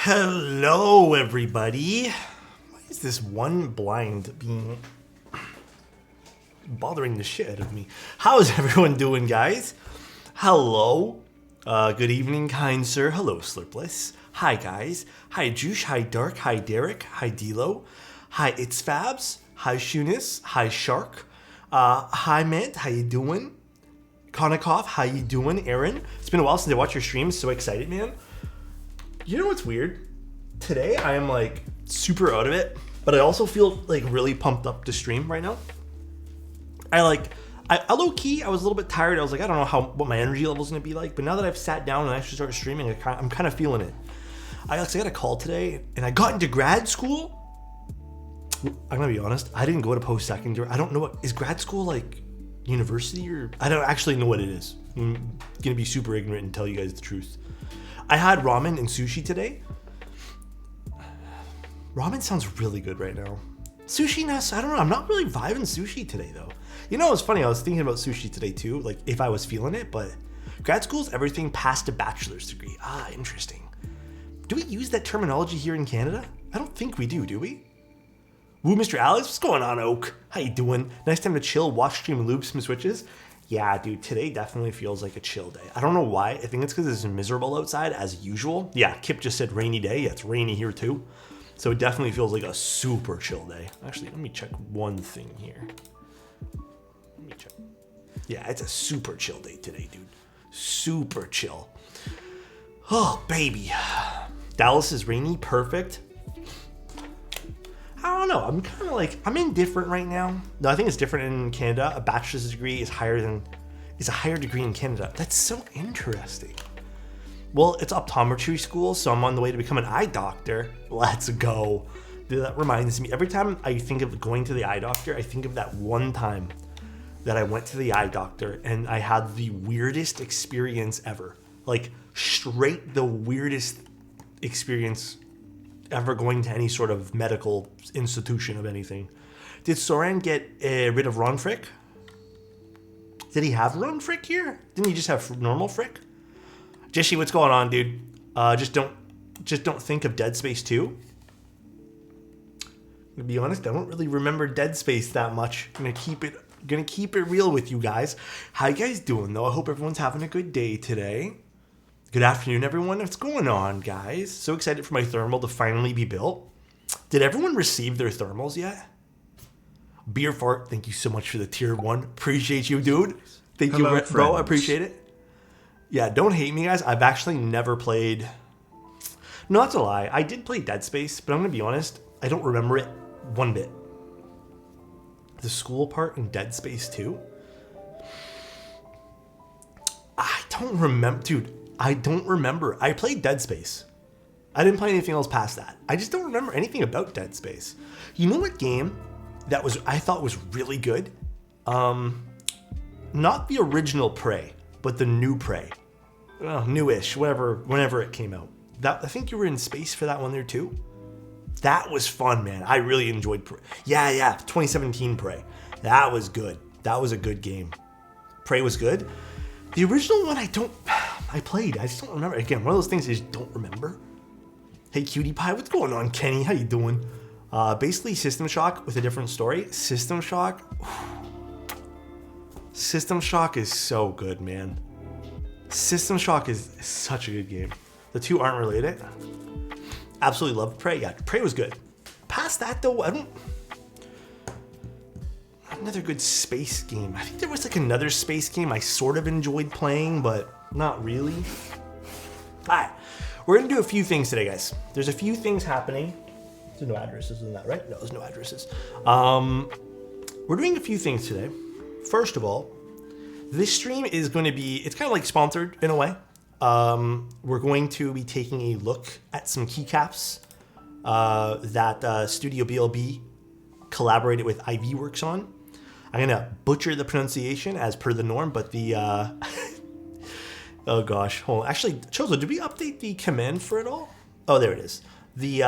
Hello, everybody. Why is this one blind being bothering the shit out of me? How is everyone doing, guys? Hello. Good evening, kind sir. Hello, Slurpless. Hi, guys. Hi, Juice. Hi, Dark. Hi, Derek. Hi, Dilo. Hi, It's Fabs. Hi, Shunis. Hi, Shark. Hi, Mint. How you doing? Konikoff, how you doing? Aaron. It's been a while since I watched your streams. So excited, man. You know what's weird? Today I am like super out of it, but I also feel like really pumped up to stream right now. I low key, I was a little bit tired. I was like, I don't know what my energy level is gonna be like, but now that I've sat down and actually started streaming, I'm kind of feeling it. I got a call today, and I got into grad school. I'm gonna be honest, I didn't go to post-secondary. I don't know is grad school like university, or I don't actually know what it is. I'm gonna be super ignorant and tell you guys the truth. I had ramen and sushi today. Ramen sounds really good right now. Sushi, I don't know. I'm not really vibing sushi today, though. You know, it's funny. I was thinking about sushi today, too, like if I was feeling it, but grad school's everything past a bachelor's degree. Ah, interesting. Do we use that terminology here in Canada? I don't think we do we? Woo, Mr. Alex, what's going on, Oak? How you doing? Nice time to chill, watch stream, and loop some switches. Yeah, dude, today definitely feels like a chill day. I don't know why. I think it's because it's miserable outside as usual. Yeah, Kip just said rainy day. Yeah, it's rainy here too. So it definitely feels like a super chill day. Actually, let me check one thing here. Let me check. Yeah, it's a super chill day today, dude. Super chill. Oh, baby. Dallas is rainy. Perfect. I don't know. I'm kind of like, I'm indifferent right now. No, I think it's different in Canada. A bachelor's degree is a higher degree in Canada. That's so interesting. Well, it's optometry school, so I'm on the way to become an eye doctor. Let's go. Dude, that reminds me, every time I think of going to the eye doctor, I think of that one time that I went to the eye doctor and I had the weirdest experience ever. Like, straight the weirdest experience ever going to any sort of medical institution of anything. Did Soren get rid of Ron Frick? Did he have Ron Frick here? Didn't he just have normal Frick? Jesse, what's going on, dude? Just don't think of Dead Space 2. To be honest, I don't really remember Dead Space that much. I'm gonna keep it real with you guys. How you guys doing though? I hope everyone's having a good day today. Good afternoon, everyone. What's going on, guys? So excited for my thermal to finally be built. Did everyone receive their thermals yet? Beer Fart, thank you so much for the tier 1. Appreciate you, dude. Thank you, bro. I appreciate it. Yeah, don't hate me, guys. I've actually never played... No, that's a lie. I did play Dead Space, but I'm going to be honest. I don't remember it one bit. The school part in Dead Space 2? I don't remember... Dude, I don't remember. I played Dead Space. I didn't play anything else past that. I just don't remember anything about Dead Space. You know what game that I thought was really good? Not the original Prey, but the new Prey. Well, newish, whenever it came out. I think you were in space for that one there too. That was fun, man. I really enjoyed Prey. Yeah, 2017 Prey. That was good. That was a good game. Prey was good. The original one, I played. I just don't remember. Again, one of those things I just don't remember. Hey, Cutie Pie, what's going on, Kenny? How you doing? Basically, System Shock with a different story. System Shock. System Shock is so good, man. System Shock is such a good game. The two aren't related. Absolutely loved Prey. Yeah, Prey was good. Past that, though, another good space game. I think there was like another space game I sort of enjoyed playing, but not really. Alright, we're gonna do a few things today, guys. There's a few things happening. There's no addresses, isn't that right? No, there's no addresses. We're doing a few things today. First of all, this stream is going to be, it's kind of like sponsored in a way. We're going to be taking a look at some keycaps that Studio BLB collaborated with IV Works on. I'm gonna butcher the pronunciation as per the norm, but the oh gosh, hold on. Actually, Chozo, did we update the command for it all? Oh, there it is. The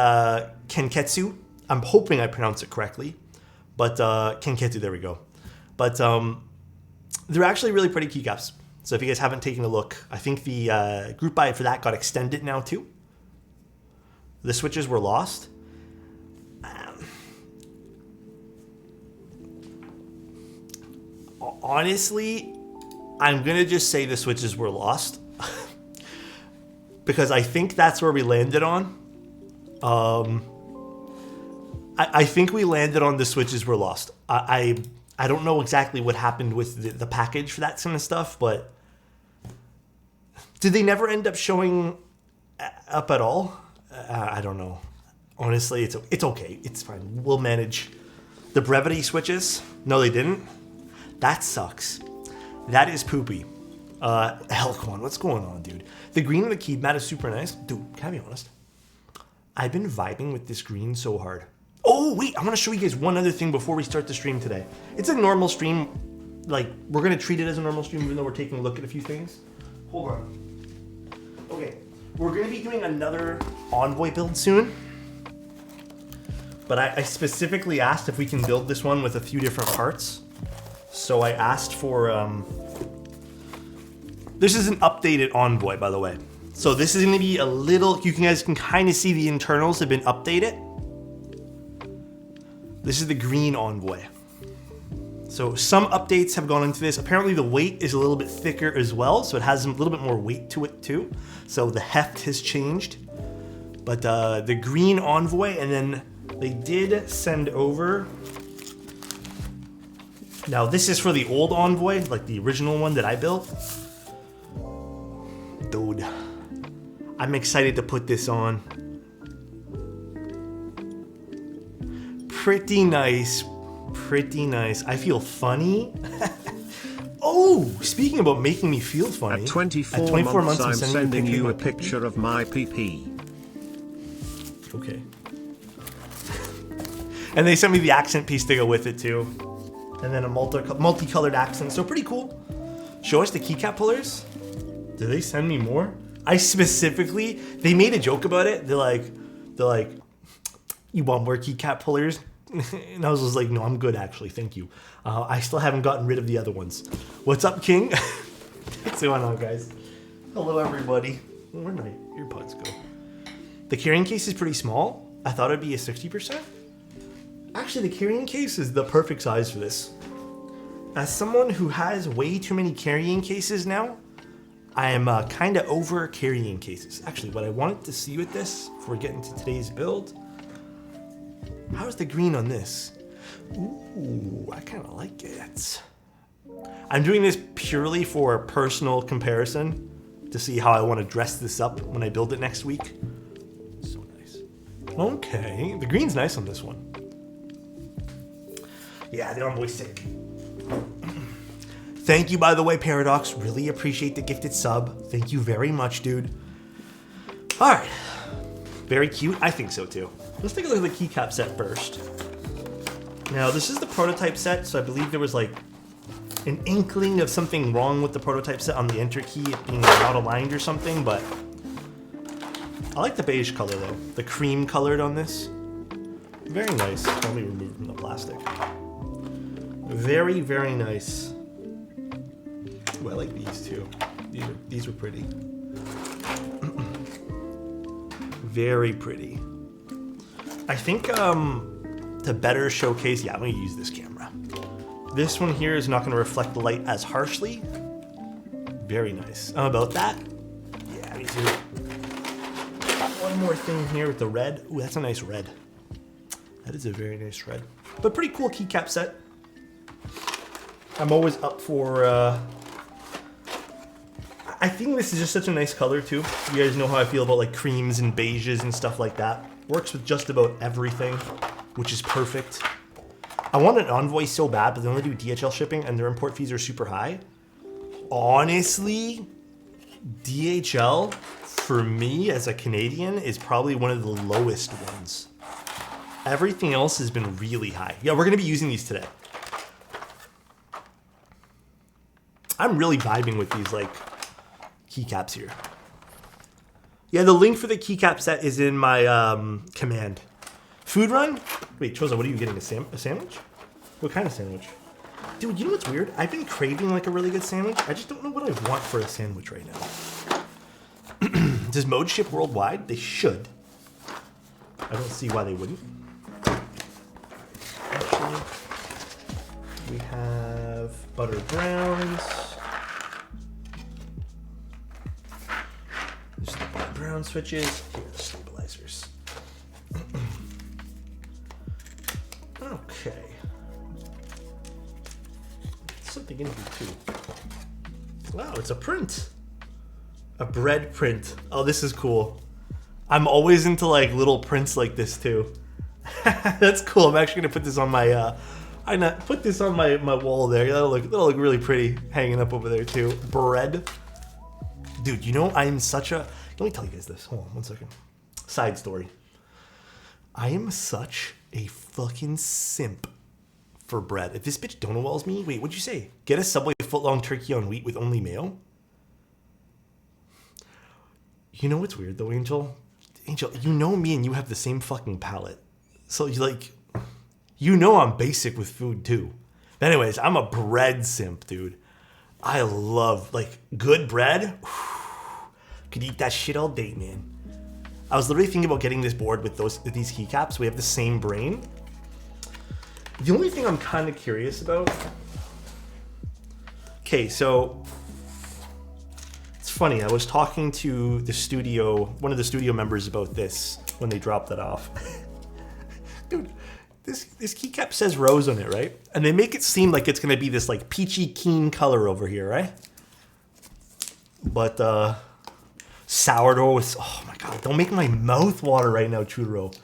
Kenketsu. I'm hoping I pronounced it correctly, but Kenketsu. There we go. But they're actually really pretty keycaps. So if you guys haven't taken a look, I think the group buy for that got extended now too. The switches were lost. Honestly, I'm going to just say the switches were lost. Because I think that's where we landed on. I think we landed on the switches were lost. I don't know exactly what happened with the package for that kind of stuff, but did they never end up showing up at all? I don't know. Honestly, it's okay. It's fine. We'll manage. The brevity switches? No, they didn't. That sucks. That is poopy. Elkhorn, what's going on, dude? The green on the key mat is super nice. Dude, can I be honest? I've been vibing with this green so hard. Oh, wait, I want to show you guys one other thing before we start the stream today. It's a normal stream. Like, we're going to treat it as a normal stream even though we're taking a look at a few things. Hold on. Okay, we're going to be doing another Envoy build soon. But I specifically asked if we can build this one with a few different parts. So I asked for... This is an updated Envoy, by the way. So this is going to be a little... You guys can kind of see the internals have been updated. This is the green Envoy. So some updates have gone into this. Apparently the weight is a little bit thicker as well, so it has a little bit more weight to it too. So the heft has changed. But the green Envoy, and then they did send over... Now this is for the old Envoy, like the original one that I built. Dude, I'm excited to put this on. Pretty nice, pretty nice. I feel funny. Oh, speaking about making me feel funny. At 24 months I'm sending you a picture of my PP. Okay. And they sent me the accent piece to go with it too. And then a multicolored accent, so pretty cool. Show us the keycap pullers. Did they send me more? I specifically, they made a joke about it. They're like, you want more keycap pullers? And I was just like, no, I'm good actually, thank you. I still haven't gotten rid of the other ones. What's up, King? What's going on, guys? Hello, everybody. Where'd my earpods go? The carrying case is pretty small. I thought it'd be a 60%. Actually, the carrying case is the perfect size for this. As someone who has way too many carrying cases now, I am kind of over carrying cases. Actually, what I wanted to see with this, before we get into today's build, how's the green on this? Ooh, I kind of like it. I'm doing this purely for personal comparison to see how I want to dress this up when I build it next week. So nice. Okay, the green's nice on this one. Yeah, the Envoy's sick. Thank you, by the way, Paradox. Really appreciate the gifted sub. Thank you very much, dude. All right. Very cute. I think so, too. Let's take a look at the keycap set first. Now, this is the prototype set, so I believe there was, like, an inkling of something wrong with the prototype set on the enter key, it being out aligned or something, but I like the beige color, though. The cream colored on this. Very nice. Let me remove it from the plastic. Very, very nice. Ooh, I like these too. These were pretty. Very pretty. I think to better showcase, yeah, I'm gonna use this camera. This one here is not gonna reflect the light as harshly. Very nice. About that? Yeah, me too. One more thing here with the red. Ooh, that's a nice red. That is a very nice red. But pretty cool keycap set. I'm always up for, I think this is just such a nice color too. You guys know how I feel about like creams and beiges and stuff like that. Works with just about everything, which is perfect. I want an Envoy so bad, but they only do DHL shipping and their import fees are super high. Honestly, DHL, for me as a Canadian, is probably one of the lowest ones. Everything else has been really high. Yeah, we're gonna be using these today. I'm really vibing with these like keycaps here. Yeah, the link for the keycap set is in my command. Food run? Wait, Choza, what are you getting? A sandwich? What kind of sandwich? Dude, you know what's weird? I've been craving like a really good sandwich. I just don't know what I want for a sandwich right now. Does Mode ship worldwide? They should. I don't see why they wouldn't. Actually, we have butter browns. There's the butter brown switches. Here are the stabilizers. Okay. Something in here too. Wow, it's a print. A bread print. Oh, this is cool. I'm always into like little prints like this too. That's cool. I'm actually gonna put this on my put this on my wall there. That'll look really pretty hanging up over there too. Bread. Dude, you know I'm such a, let me tell you guys this. Hold on 1 second. Side story. I am such a fucking simp for bread. If this bitch Donowells me, wait, what'd you say? Get a Subway footlong turkey on wheat with only mayo? You know what's weird though, Angel? Angel, you know me and you have the same fucking palate. So you like, you know I'm basic with food too. But anyways, I'm a bread simp, dude. I love like good bread. Could eat that shit all day, man. I was literally thinking about getting this board with these keycaps. We have the same brain. The only thing I'm kind of curious about. Okay, so it's funny. I was talking to the studio, one of the studio members about this when they dropped it off. Dude, this keycap says rose on it, right? And they make it seem like it's gonna be this like peachy keen color over here, right? But sourdough with, oh my god, don't make my mouth water right now, churro.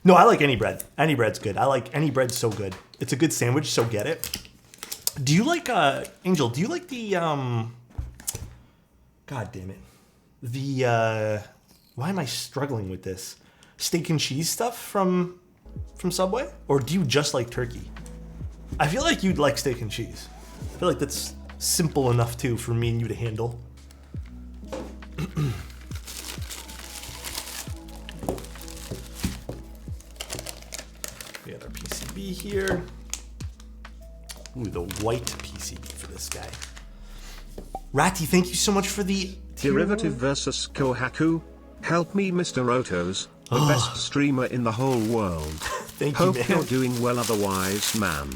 No, I like any bread. Any bread's good. I like any bread, so good. It's a good sandwich, so get it. Do you like, Angel, do you like the, god damn it. The, why am I struggling with this? Steak and cheese stuff from Subway? Or do you just like turkey? I feel like you'd like steak and cheese. I feel like that's simple enough too for me and you to handle. We got our PCB here. Ooh, the white PCB for this guy. Ratty, thank you so much for the Derivative versus Kohaku. Help me, Mr. Otos, the best streamer in the whole world. Thank you, man. Hope you're doing well otherwise, man.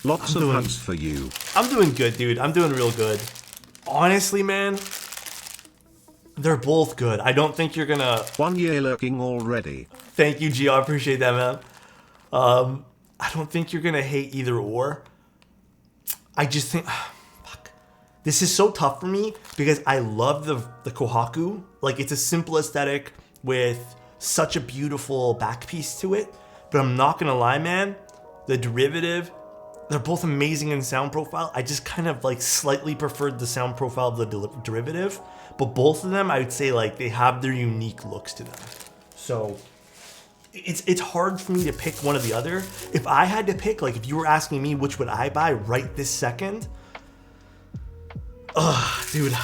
Lots of hugs for you. I'm doing good, dude. I'm doing real good. Honestly, man, they're both good. I don't think you're gonna... 1 year lurking already. Thank you, Gio. I appreciate that, man. I don't think you're gonna hate either or. I just think... fuck. This is so tough for me because I love the Kohaku. Like, it's a simple aesthetic with such a beautiful back piece to it. But I'm not gonna lie, man. The derivative, they're both amazing in sound profile. I just kind of like slightly preferred the sound profile of the derivative. But both of them, I would say like they have their unique looks to them. So it's hard for me to pick one or the other. If I had to pick, like if you were asking me which would I buy right this second, dude,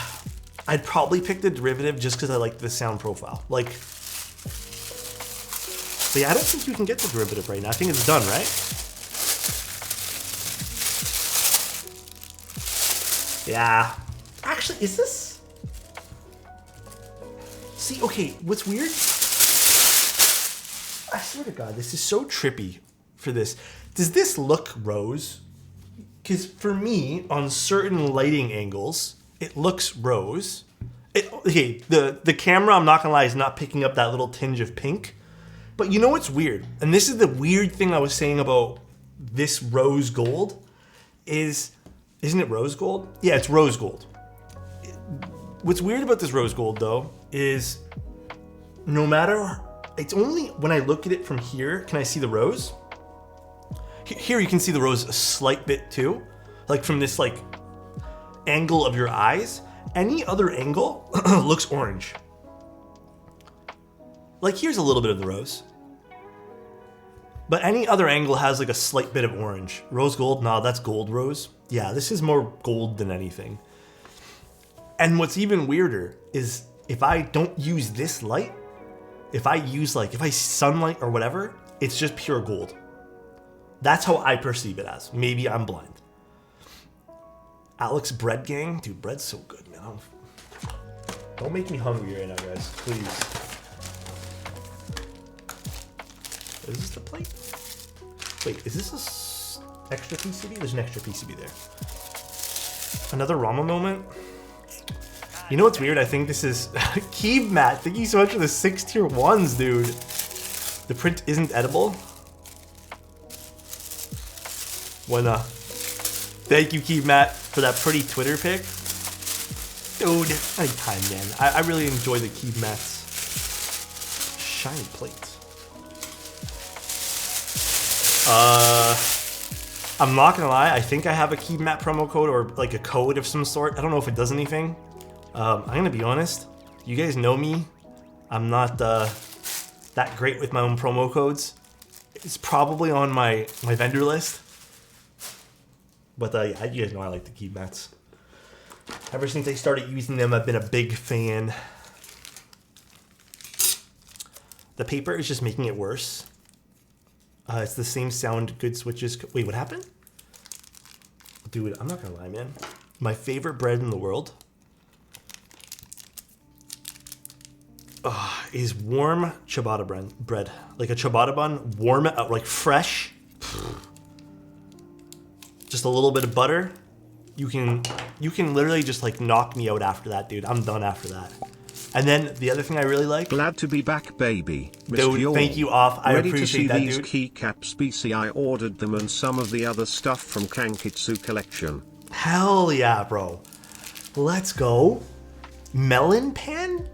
I'd probably pick the derivative just because I like the sound profile. Like, but yeah, I don't think you can get the derivative right now. I think it's done, right? Yeah. Actually, is this? See, okay, what's weird? I swear to God, this is so trippy for this. Does this look rose? Because for me, on certain lighting angles, it looks rose. Okay, the camera, I'm not gonna lie, is not picking up that little tinge of pink. But you know what's weird? And this is the weird thing I was saying about this rose gold is, isn't it rose gold? Yeah, it's rose gold. What's weird about this rose gold though is no matter, it's only when I look at it from here, can I see the rose? Here you can see the rose a slight bit too. Like from this like angle of your eyes. Any other angle looks orange. Like here's a little bit of the rose. But any other angle has like a slight bit of orange. Rose gold, nah, that's gold rose. Yeah, this is more gold than anything. And what's even weirder is if I don't use this light, if I use like, if I sunlight or whatever, it's just pure gold. That's how I perceive it as. Maybe I'm blind. Alex Bread Gang? Dude, bread's so good, man. Don't make me hungry right now, guys. Please. is this the plate? Wait, is this a extra PCB? There's an extra PCB there. Another Rama moment. You know what's weird? I think this is Keeb Matt. Thank you so much for the 6 tier 1s, dude. The print isn't edible. Thank you, Keeb Matt, for that pretty Twitter pic. Dude, anytime, man. I really enjoy the Keeb Mats. Shiny plates. I'm not gonna lie, I think I have a Keeb Mat promo code or like a code of some sort. I don't know if it does anything. I'm gonna be honest. You guys know me. I'm not that great with my own promo codes. It's probably on my vendor list. But yeah, you guys know I like the Keeb Mats. Ever since I started using them, I've been a big fan. The paper is just making it worse. It's the same sound, good switches. Wait, what happened? Dude, I'm not gonna lie, man. My favorite bread in the world is warm ciabatta bread. Like a ciabatta bun, warm, like fresh. Just a little bit of butter. You can literally just like knock me out after that, dude. I'm done after that. And then the other thing I really like. Glad to be back, baby. Dude, thank you, Off. I appreciate that, dude. Ready to see these keycaps, BC. I ordered them and some of the other stuff from Kankitsu collection. Hell yeah, bro. Let's go. Melon pan?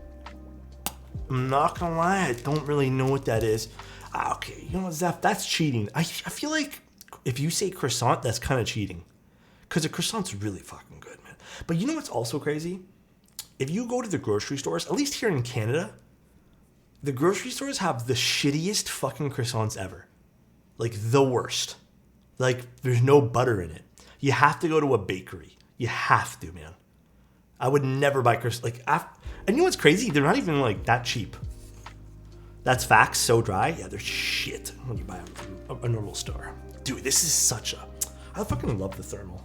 I'm not gonna lie, I don't really know what that is. Okay, you know what, Zeph, that's cheating. I feel like if you say croissant, that's kind of cheating. Because a croissant's really fucking good, man. But you know what's also crazy? If you go to the grocery stores, at least here in Canada, the grocery stores have the shittiest fucking croissants ever. Like, the worst. Like, there's no butter in it. You have to go to a bakery. You have to, man. I would never buy croissants. Like, and you know what's crazy? They're not even, like, that cheap. That's facts, so dry. Yeah, they're shit when you buy them from a normal store. Dude, this is such a... I fucking love the thermal.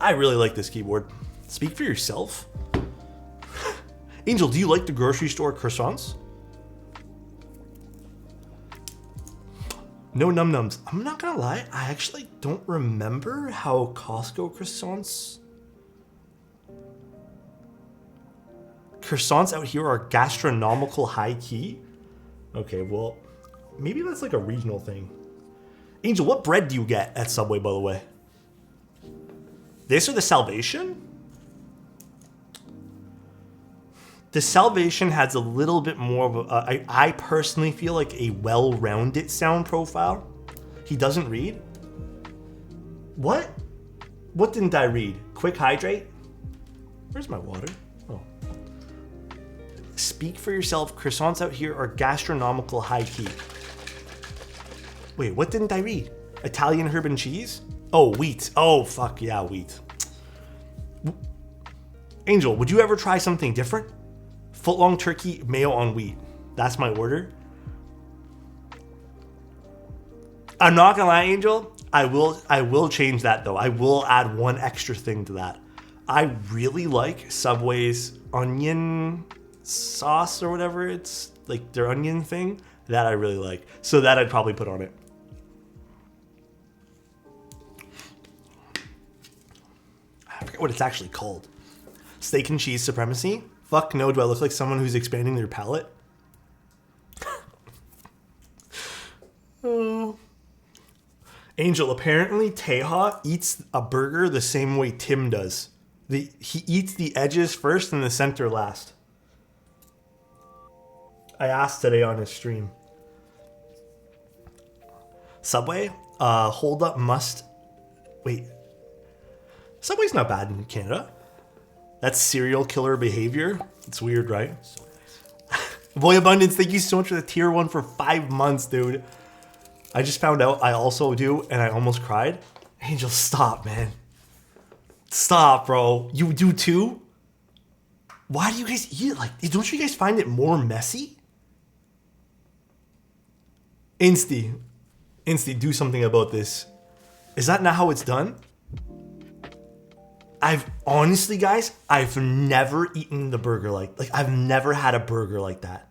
I really like this keyboard. Speak for yourself. Angel, do you like the grocery store croissants? No num-nums. I'm not gonna lie, I actually don't remember how Costco croissants... Croissants out here are gastronomical high key? Okay, well, maybe that's like a regional thing. Angel, what bread do you get at Subway, by the way? This or the Salvation? The Salvation has a little bit more of a... I personally feel like a well-rounded sound profile. He doesn't read? What? What didn't I read? Quick hydrate? Where's my water? Oh. Speak for yourself. Croissants out here are gastronomical high key. Wait, what didn't I read? Italian herb and cheese? Oh, wheat. Oh, fuck yeah, wheat. Angel, would you ever try something different? Footlong turkey, mayo on wheat. That's my order. I'm not gonna lie, Angel. I will change that though. I will add one extra thing to that. I really like Subway's onion sauce or whatever it's like, their onion thing. That I really like. So that I'd probably put on it. I forget what it's actually called. Steak and cheese supremacy? Fuck no, do I look like someone who's expanding their palate? Oh. Angel, apparently Teja eats a burger the same way Tim does. He eats the edges first and the center last. I asked today on his stream. Subway? Hold up must... Wait. Subway's not bad in Canada. That's serial killer behavior. It's weird, right? Boy Abundance, thank you so much for the tier 1 for 5 months, dude. I just found out I also do, and I almost cried. Angel, stop, man. Stop, bro. You do too? Why do you guys eat it like... Don't you guys find it more messy? Insty, do something about this. Is that not how it's done? Honestly, guys, I've never eaten the burger like I've never had a burger like that.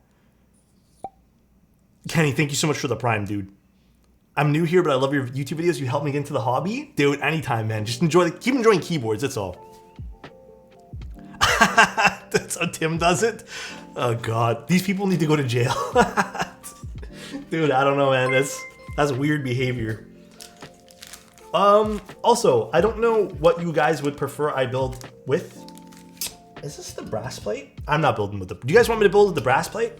Kenny, thank you so much for the Prime, dude. I'm new here, but I love your YouTube videos. You helped me get into the hobby. Dude, anytime, man. Just keep enjoying keyboards, that's all. That's how Tim does it? Oh, God. These people need to go to jail. Dude, I don't know, man. That's weird behavior. Also, I don't know what you guys would prefer I build with. Is this the brass plate? I'm not building with the... Do you guys want me to build with the brass plate?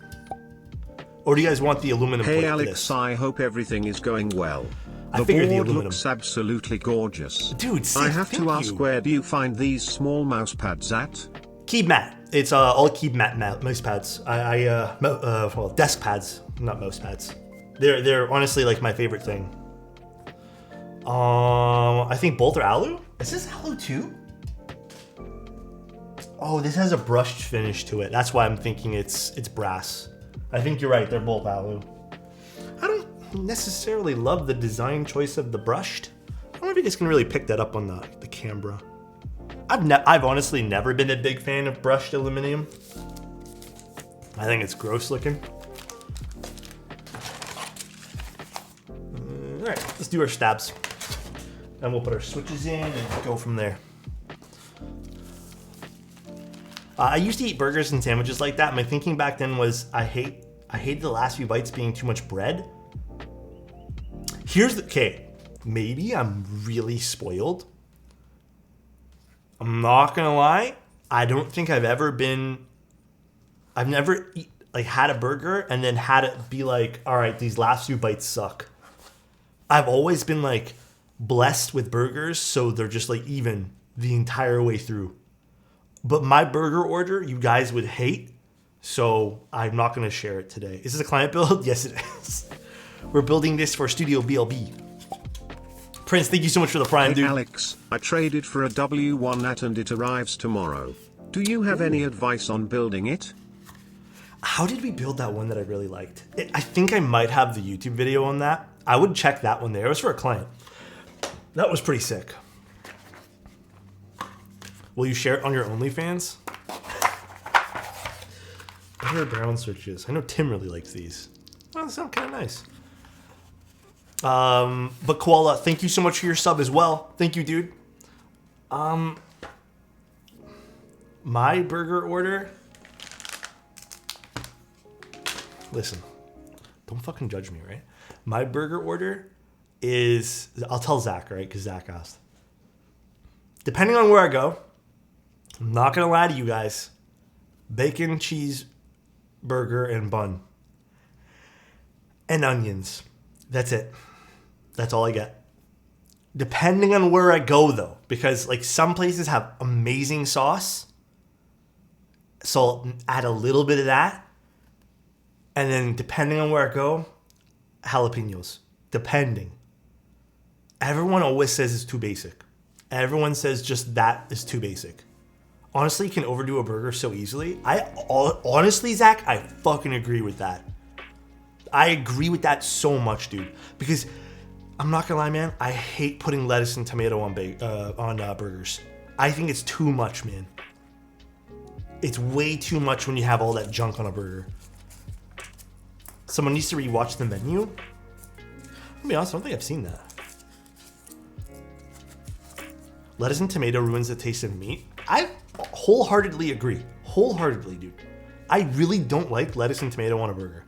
Or do you guys want the aluminum plate? Hey Alex, I hope everything is going well. I The figured the board aluminum. looks absolutely gorgeous. Dude, sick, I have thank to ask, you. where do you find these small mouse pads at? Keyed mat. It's all keyed mat mouse pads. Well, desk pads, not mouse pads. They're honestly like my favorite thing. I think both are alu. Is this alu too? Oh, this has a brushed finish to it. That's why I'm thinking it's brass. I think you're right. They're both alu. I don't necessarily love the design choice of the brushed. I don't know if you guys can really pick that up on the camera. I've honestly never been a big fan of brushed aluminum. I think it's gross looking. All right, let's do our stabs. And we'll put our switches in and go from there. I used to eat burgers and sandwiches like that. My thinking back then was I hated the last few bites being too much bread. Okay, maybe I'm really spoiled. I'm not gonna lie. I don't think I've never had a burger and then had it be like, all right, these last few bites suck. I've always been like blessed with burgers, so they're just like even the entire way through. But my burger order, you guys would hate, so I'm not gonna share it today. Is this a client build? Yes, it is. We're building this for Studio BLB. Prince, thank you so much for the Prime, dude. Hey Alex, I traded for a W1 NAT and it arrives tomorrow. Do you have any advice on building it? How did we build that one that I really liked? I think I might have the YouTube video on that. I would check that one there. It was for a client. That was pretty sick. Will you share it on your OnlyFans? Better brown switches. I know Tim really likes these. Well, they sound kind of nice. But Koala, thank you so much for your sub as well. Thank you, dude. My burger order. Listen, don't fucking judge me, right? My burger order is, I'll tell Zach, right? Because Zach asked. Depending on where I go, I'm not gonna lie to you guys. Bacon, cheese, burger, and bun. And onions. That's it. That's all I get. Depending on where I go though, because like some places have amazing sauce. So I'll add a little bit of that. And then depending on where I go, jalapenos. Depending. Everyone always says it's too basic. Everyone says just that is too basic. Honestly, you can overdo a burger so easily. Honestly, Zach, I fucking agree with that. I agree with that so much, dude. Because I'm not gonna lie, man. I hate putting lettuce and tomato on burgers. I think it's too much, man. It's way too much when you have all that junk on a burger. Someone needs to rewatch the menu. I'll be honest, I don't think I've seen that. Lettuce and tomato ruins the taste of meat. I wholeheartedly agree. Wholeheartedly, dude. I really don't like lettuce and tomato on a burger.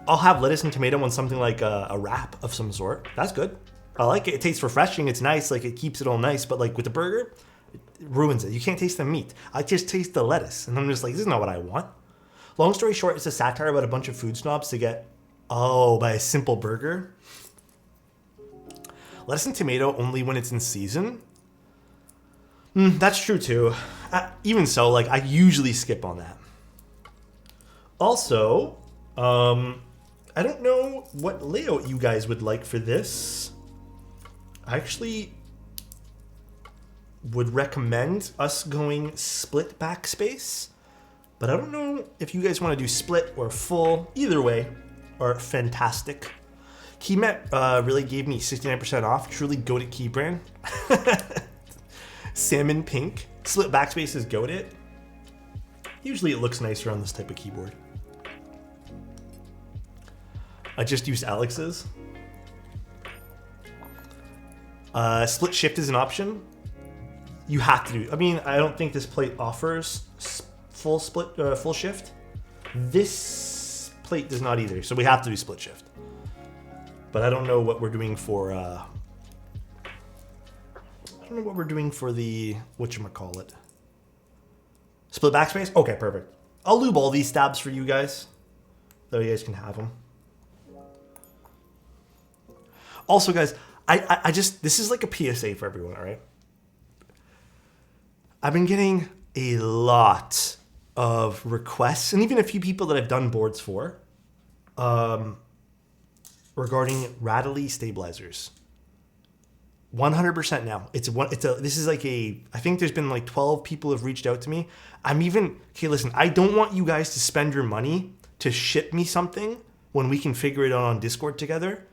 I'll have lettuce and tomato on something like a wrap of some sort. That's good. I like it. It tastes refreshing. It's nice. Like it keeps it all nice. But like with the burger, it ruins it. You can't taste the meat. I just taste the lettuce. And I'm just like, this is not what I want. Long story short, it's a satire about a bunch of food snobs to get, by a simple burger. Lettuce and tomato only when it's in season. That's true too. Even so, like I usually skip on that. Also, I don't know what layout you guys would like for this. I actually would recommend us going split backspace, but I don't know if you guys want to do split or full. Either way are fantastic. Keymet really gave me 69% off. Truly goated key brand. Salmon pink. Split backspace is goated. Usually it looks nicer on this type of keyboard. I just used Alex's. Split shift is an option. You have to do. I mean, I don't think this plate offers full shift. This plate does not either, so we have to do split shift. But I don't know what we're doing for. I don't know what we're doing for the whatchamacallit. Split backspace. Okay, perfect. I'll lube all these stabs for you guys, so you guys can have them. Also, guys, I just, this is like a PSA for everyone, all right? I've been getting a lot of requests, and even a few people that I've done boards for, regarding rattly stabilizers. 100% now. This is like I think there's been like 12 people have reached out to me. Okay, listen, I don't want you guys to spend your money to ship me something when we can figure it out on Discord together.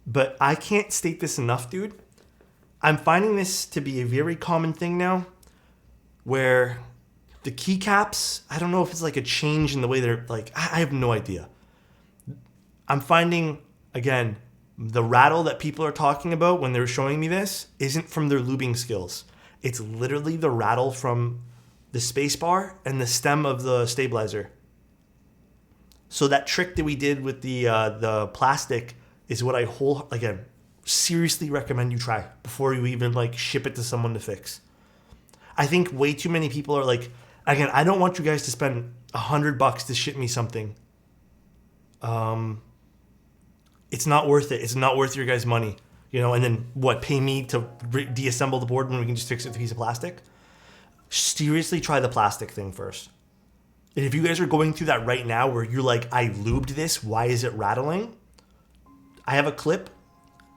But I can't state this enough, dude. I'm finding this to be a very common thing now where the keycaps, I don't know if it's like a change in the way they're like, I have no idea. I'm finding, again, the rattle that people are talking about when they're showing me this isn't from their lubing skills. It's literally the rattle from the spacebar and the stem of the stabilizer. So that trick that we did with the plastic is what I again seriously recommend you try before you even like ship it to someone to fix. I think way too many people are like, again, I don't want you guys to spend $100 to ship me something. It's not worth it. It's not worth your guys' money, you know. And then pay me to deassemble the board when we can just fix it with a piece of plastic? Seriously, try the plastic thing first. And if you guys are going through that right now, where you're like, I lubed this, why is it rattling? I have a clip.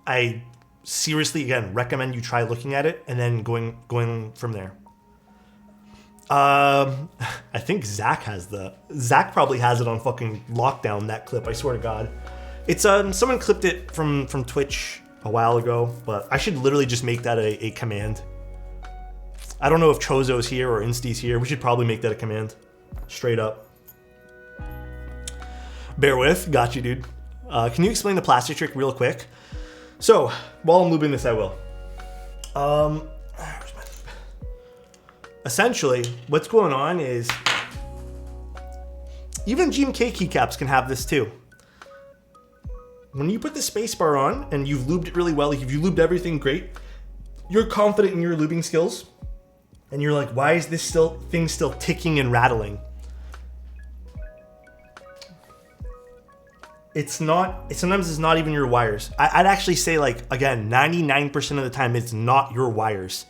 I seriously, again, recommend you try looking at it and then going from there. I think Zach probably has it on fucking lockdown, that clip, I swear to God. It's someone clipped it from Twitch a while ago, but I should literally just make that a command. I don't know if Chozo's here or Insty's here. We should probably make that a command. Straight up. Bear with. Got you, dude. Can you explain the plastic trick real quick? So, while I'm lubing this, I will. Essentially, what's going on is even GMK keycaps can have this too. When you put the spacebar on and you've lubed it really well, if you lubed everything great, you're confident in your lubing skills, and you're like, why is this thing still ticking and rattling? Sometimes it's not even your wires. I'd actually say, like, again, 99% of the time, it's not your wires.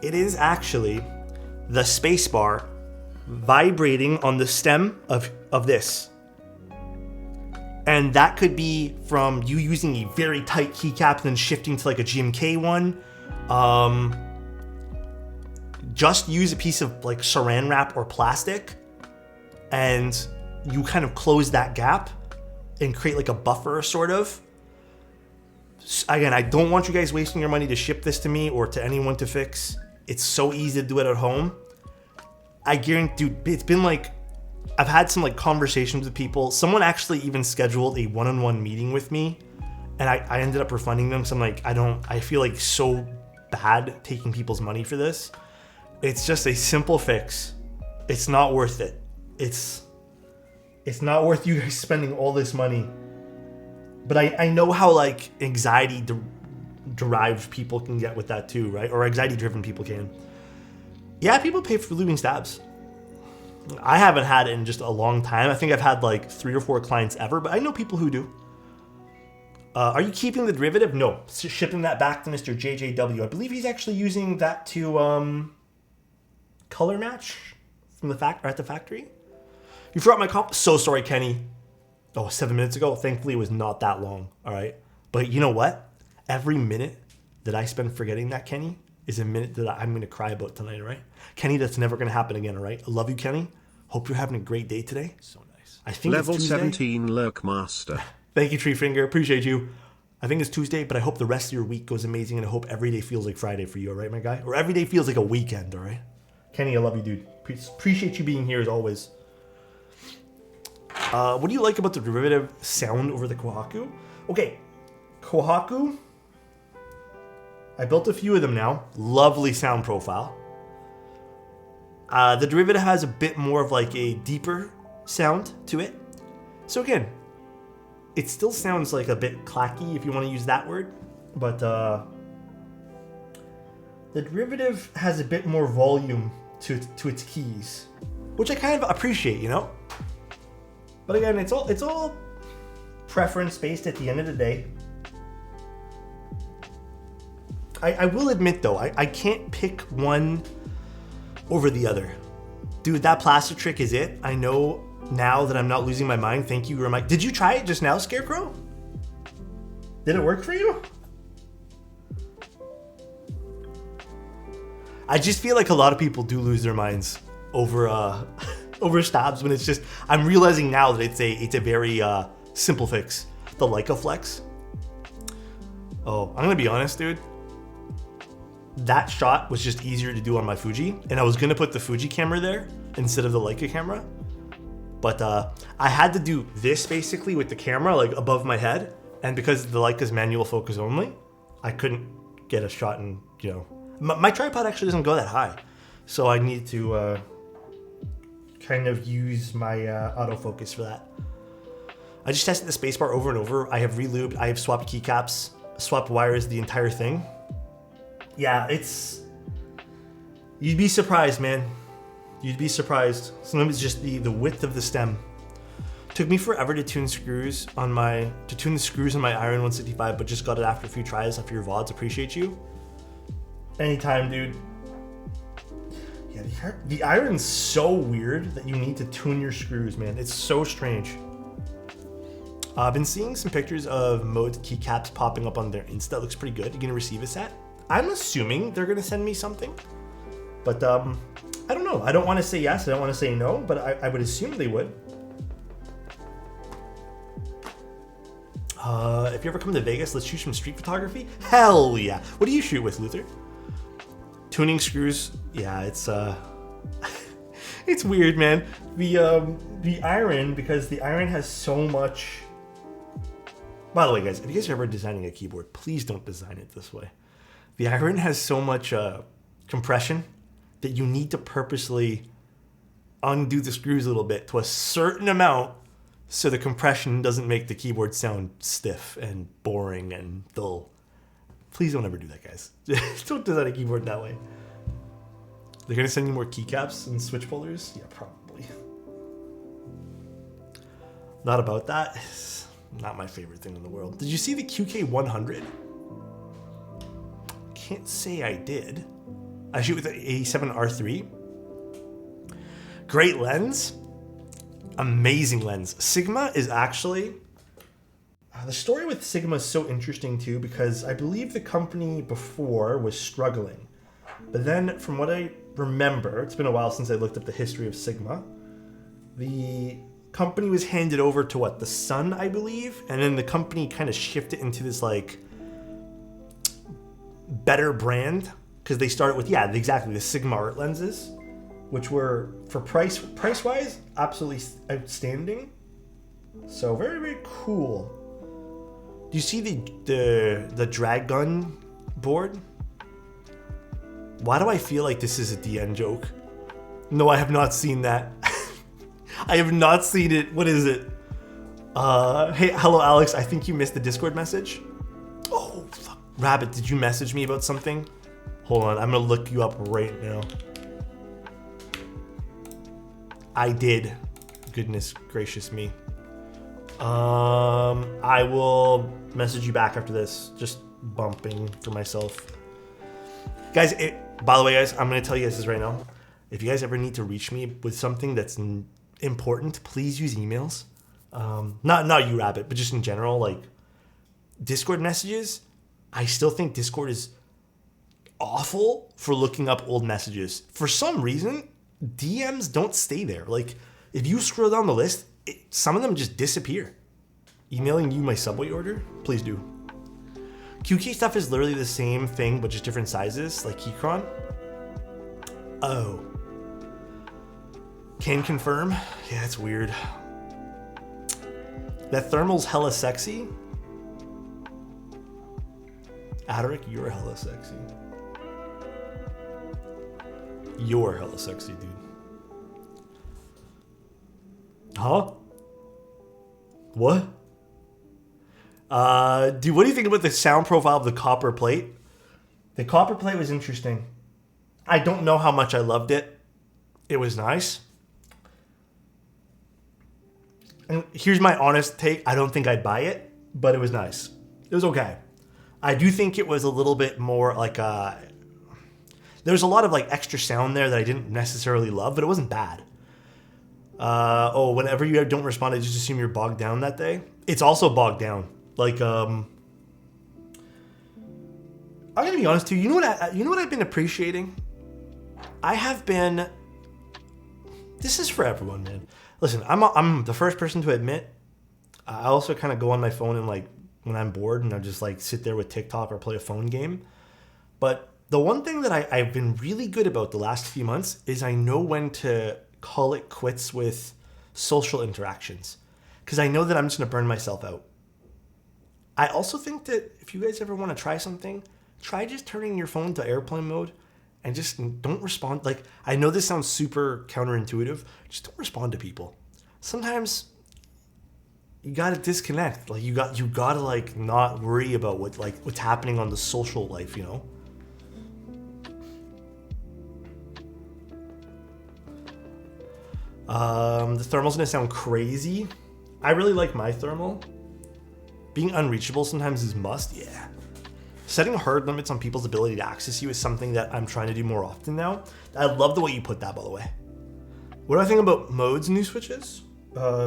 It is actually the spacebar vibrating on the stem of this. And that could be from you using a very tight keycap and then shifting to like a GMK one. Just use a piece of like saran wrap or plastic, and you kind of close that gap and create like a buffer, sort of. Again, I don't want you guys wasting your money to ship this to me or to anyone to fix. It's so easy to do it at home. I guarantee, dude, it's been like, I've had some like conversations with people. Someone actually even scheduled a one-on-one meeting with me, and I ended up refunding them. So I'm like, I feel like so bad taking people's money for this. It's just a simple fix. It's not worth it. It's not worth you guys spending all this money. But I know how like anxiety derived people can get with that too, right? Or anxiety driven people can. Yeah, people pay for lubing stabs. I haven't had it in just a long time. I think I've had like 3 or 4 clients ever, but I know people who do. Are you keeping the derivative? No, shipping that back to Mr. JJW. I believe he's actually using that to color match from at the factory. You forgot my comp. So sorry, Kenny. Oh, 7 minutes ago. Thankfully, it was not that long. All right, but you know what? Every minute that I spend forgetting that, Kenny, is a minute that I'm going to cry about tonight, all right? Kenny, that's never going to happen again, all right? I love you, Kenny. Hope you're having a great day today. So nice. I think Level it's Tuesday. 17 Lurk Master. Thank you, Tree Finger. Appreciate you. I think it's Tuesday, but I hope the rest of your week goes amazing, and I hope every day feels like Friday for you, all right, my guy? Or every day feels like a weekend, all right? Kenny, I love you, dude. Appreciate you being here as always. What do you like about the derivative sound over the Kohaku? Okay, Kohaku. I built a few of them now. Lovely sound profile. The derivative has a bit more of like a deeper sound to it. So again, it still sounds like a bit clacky if you want to use that word, but the derivative has a bit more volume to its keys, which I kind of appreciate, you know? But again, it's all preference based at the end of the day. I will admit though, I can't pick one over the other. Dude, that plastic trick is it. I know now that I'm not losing my mind. Thank you, Mike. Did you try it just now, Scarecrow? Did it work for you? I just feel like a lot of people do lose their minds over over stabs when it's just, I'm realizing now that it's a very simple fix. The Leica Flex. Oh, I'm gonna be honest, dude. That shot was just easier to do on my Fuji, and I was gonna put the Fuji camera there instead of the Leica camera. But I had to do this basically with the camera like above my head, and because the Leica's manual focus only, I couldn't get a shot in, you know, my tripod actually doesn't go that high, so I need to kind of use my autofocus for that. I just tested the spacebar over and over. I have relubed, I have swapped keycaps, swapped wires, the entire thing. Yeah, you'd be surprised, man. You'd be surprised. Sometimes it's just the width of the stem. Took me forever to tune the screws on my Iron 165, but just got it after a few tries after your VODs. Appreciate you. Anytime, dude. Yeah, the Iron's so weird that you need to tune your screws, man. It's so strange. I've been seeing some pictures of Mode keycaps popping up on their Insta. It looks pretty good. You gonna receive a set? I'm assuming they're gonna send me something, but I don't know. I don't want to say yes. I don't want to say no, but I would assume they would. If you ever come to Vegas, let's shoot some street photography. Hell yeah! What do you shoot with, Luther? Tuning screws. Yeah, it's it's weird, man. The Iron, because the Iron has so much. By the way, guys, if you guys are ever designing a keyboard, please don't design it this way. The Iron has so much compression that you need to purposely undo the screws a little bit to a certain amount so the compression doesn't make the keyboard sound stiff and boring and dull. Please don't ever do that, guys. Don't design a keyboard that way. They're gonna send you more keycaps and switch pullers? Yeah, probably. Not about that. It's not my favorite thing in the world. Did you see the QK100? Can't say I did. I shoot with the A7R3. Great lens. Amazing lens. Sigma is actually... the story with Sigma is so interesting too, because I believe the company before was struggling. But then from what I remember, it's been a while since I looked up the history of Sigma, the company was handed over to what? The Sun, I believe? And then the company kind of shifted into this like better brand, because they started with, yeah, exactly, the Sigma art lenses, which were, for price-wise, absolutely outstanding. So very, very cool. Do you see the drag gun board? Why do I feel like this is a DN joke? No, I have not seen that. I have not seen it. What is it? Hey, hello, Alex. I think you missed the Discord message. Oh, fuck. Rabbit, did you message me about something? Hold on, I'm gonna look you up right now. I did. Goodness gracious me. I will message you back after this. Just bumping for myself. Guys, by the way, guys, I'm gonna tell you guys this right now. If you guys ever need to reach me with something that's important, please use emails. Not you, Rabbit, but just in general, like Discord messages. I still think Discord is awful for looking up old messages. For some reason, DMs don't stay there. Like, if you scroll down the list, some of them just disappear. Emailing you my Subway order? Please do. QK stuff is literally the same thing, but just different sizes, like Keychron. Oh. Can confirm? Yeah, it's weird. That thermal's hella sexy. Aderic, you're hella sexy. You're hella sexy, dude. Huh? What? Dude, what do you think about the sound profile of the copper plate? The copper plate was interesting. I don't know how much I loved it. It was nice. And here's my honest take. I don't think I'd buy it, but it was nice. It was okay. I do think it was a little bit more like there's a lot of like extra sound there that I didn't necessarily love, but it wasn't bad. Whenever you don't respond, I just assume you're bogged down that day. It's also bogged down. Like, I'm gonna be honest too. You know what I've been appreciating? I have been. This is for everyone, man. Listen, I'm the first person to admit. I also kind of go on my phone and like when I'm bored and I just like sit there with TikTok or play a phone game. But the one thing that I've been really good about the last few months is I know when to call it quits with social interactions, because I know that I'm just gonna burn myself out. I also think that if you guys ever want to try something, try just turning your phone to airplane mode and just don't respond. Like, I know this sounds super counterintuitive. Just don't respond to people. Sometimes you gotta disconnect. Like you gotta like not worry about what's happening on the social life, you know? The thermal's gonna sound crazy. I really like my thermal. Being unreachable sometimes is must, yeah. Setting hard limits on people's ability to access you is something that I'm trying to do more often now. I love the way you put that, by the way. What do I think about modes new switches?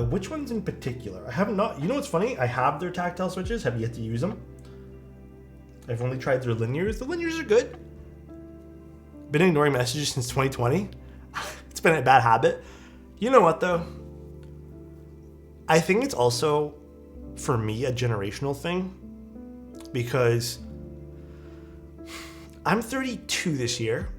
Which ones in particular? I have not. You know what's funny? I have their tactile switches, have yet to use them. I've only tried their linears. The linears are good. Been ignoring messages since 2020. It's been a bad habit. You know what though? I think it's also, for me, a generational thing, because I'm 32 this year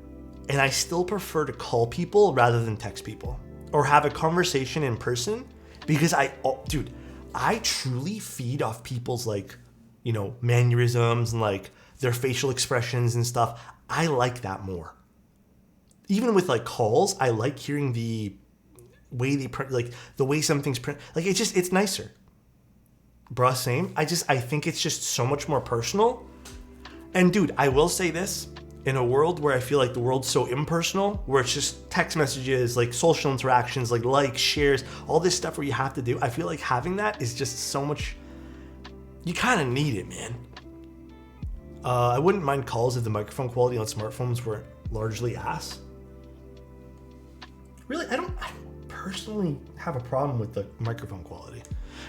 and I still prefer to call people rather than text people or have a conversation in person, because I truly feed off people's like, you know, mannerisms and like their facial expressions and stuff. I like that more. Even with like calls, I like hearing the way they print, like the way something's print, like it's nicer. Bruh, same. I think it's just so much more personal. And dude, I will say this, in a world where I feel like the world's so impersonal, where it's just text messages, like social interactions, like likes, shares, all this stuff where you have to do, I feel like having that is just so much, you kind of need it, man. I wouldn't mind calls if the microphone quality on smartphones were largely ass. Really, I don't personally have a problem with the microphone quality.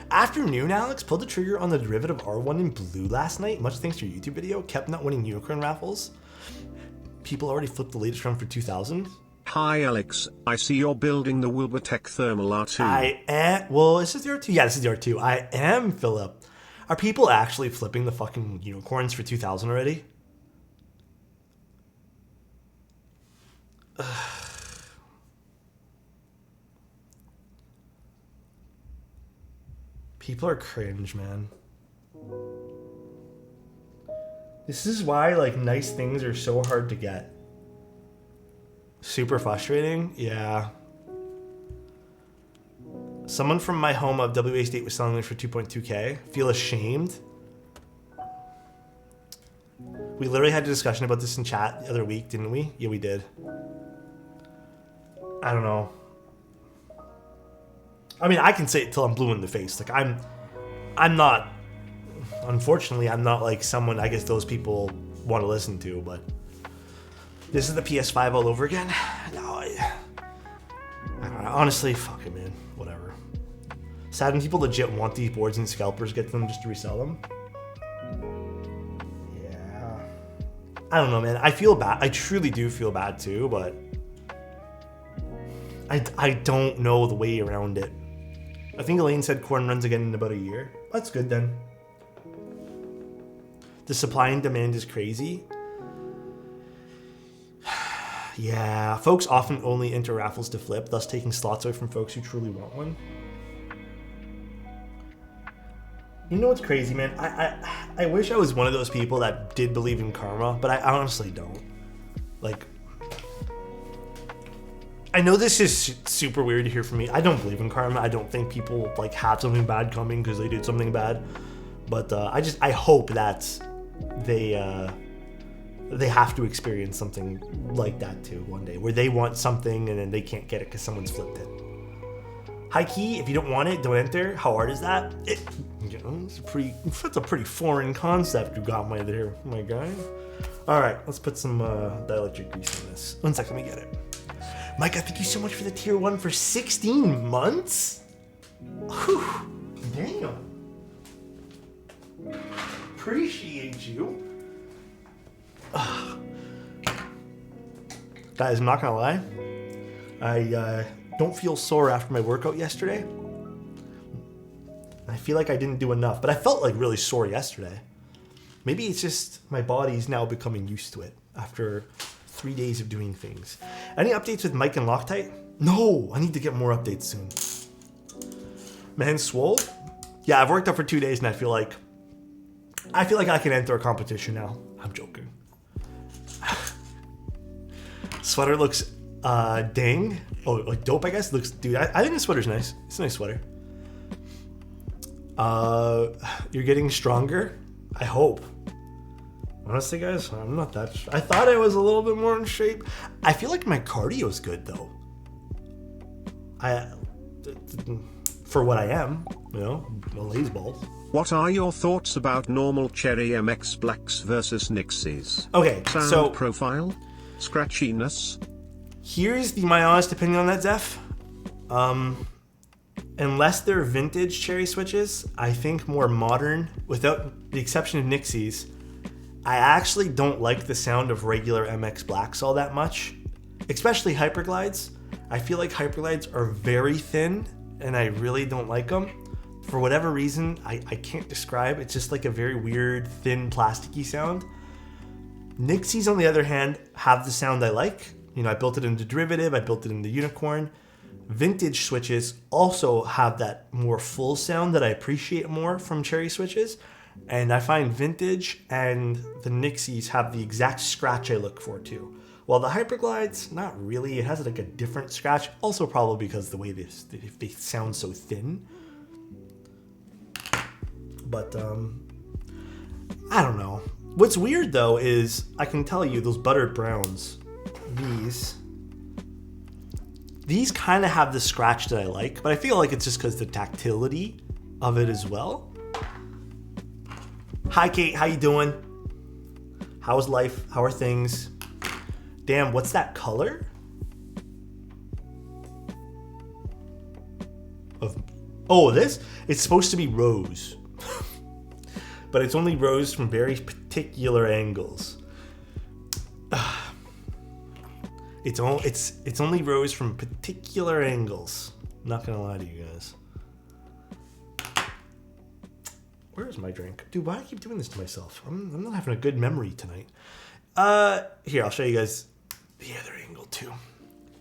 Afternoon, Alex pulled the trigger on the derivative R1 in blue last night, much thanks to your YouTube video. Kept not winning unicorn raffles. People already flipped the latest round for 2,000. Hi Alex, I see you're building the Wilbur Thermal R2. I am. Well, is this the R2? Yeah, this is the R2. I am, Philip. Are people actually flipping the fucking unicorns for 2,000 already? People are cringe, man. This is why, like, nice things are so hard to get. Super frustrating? Yeah. Someone from my home of WA State was selling it for 2.2K. Feel ashamed? We literally had a discussion about this in chat the other week, didn't we? Yeah, we did. I don't know. I mean, I can say it till I'm blue in the face. Like, I'm not, unfortunately, I'm not like someone I guess those people want to listen to, but this is the PS5 all over again. No, I don't know. Honestly, fuck it, man. Whatever. Sad when people legit want these boards and scalpers get them just to resell them. Yeah. I don't know, man. I feel bad. I truly do feel bad too, but I don't know the way around it. I think Elaine said corn runs again in about a year. That's good then. The supply and demand is crazy. Yeah, folks often only enter raffles to flip, thus taking slots away from folks who truly want one. You know what's crazy, man? I wish I was one of those people that did believe in karma, but I honestly don't. Like, I know this is super weird to hear from me. I don't believe in karma. I don't think people like have something bad coming because they did something bad. But I hope that they have to experience something like that too one day, where they want something and then they can't get it because someone's flipped it. High key, if you don't want it, don't enter. How hard is that? That's a pretty foreign concept you got there, my guy. All right, let's put some dielectric grease on this. 1 second, let me get it. Micah, thank you so much for the tier 1 for 16 months. Whew, damn. Appreciate you. Guys, I'm not gonna lie. I don't feel sore after my workout yesterday. I feel like I didn't do enough, but I felt like really sore yesterday. Maybe it's just my body's now becoming used to it after 3 days of doing things. Any updates with Mike and Loctite? No, I need to get more updates soon. Man, swole? Yeah, I've worked out for 2 days and I feel like I can enter a competition now. I'm joking. Sweater looks dang. Oh, like dope, I guess. Looks, dude, I think the sweater's nice. It's a nice sweater. You're getting stronger? I hope. Honestly, guys, I'm not that. I thought I was a little bit more in shape. I feel like my cardio is good though. For what I am, you know, a lazeballs. What are your thoughts about normal Cherry MX Blacks versus Nixies? Okay, Sound so profile, scratchiness. Here's my honest opinion on that, Zeph. Unless they're vintage cherry switches, I think more modern, without the exception of Nixies, I actually don't like the sound of regular MX Blacks all that much, especially Hyperglides. I feel like Hyperglides are very thin and I really don't like them. For whatever reason, I can't describe. It's just like a very weird, thin, plasticky sound. Nixies, on the other hand, have the sound I like. You know, I built it into Derivative, I built it into Unicorn. Vintage switches also have that more full sound that I appreciate more from cherry switches. And I find Vintage and the Nixies have the exact scratch I look for too. While the Hyperglides, not really. It has like a different scratch. Also probably because the way they sound so thin. But, I don't know. What's weird though is, I can tell you those buttered browns, these kind of have the scratch that I like, but I feel like it's just because the tactility of it as well. Hi Kate, how you doing? How's life? How are things? Damn, what's that color? This? It's supposed to be rose. But it's only rose from very particular angles. It's only rose from particular angles. I'm not gonna lie to you guys. Where's my drink? Dude, why do I keep doing this to myself? I'm not having a good memory tonight. Here, I'll show you guys the other angle too.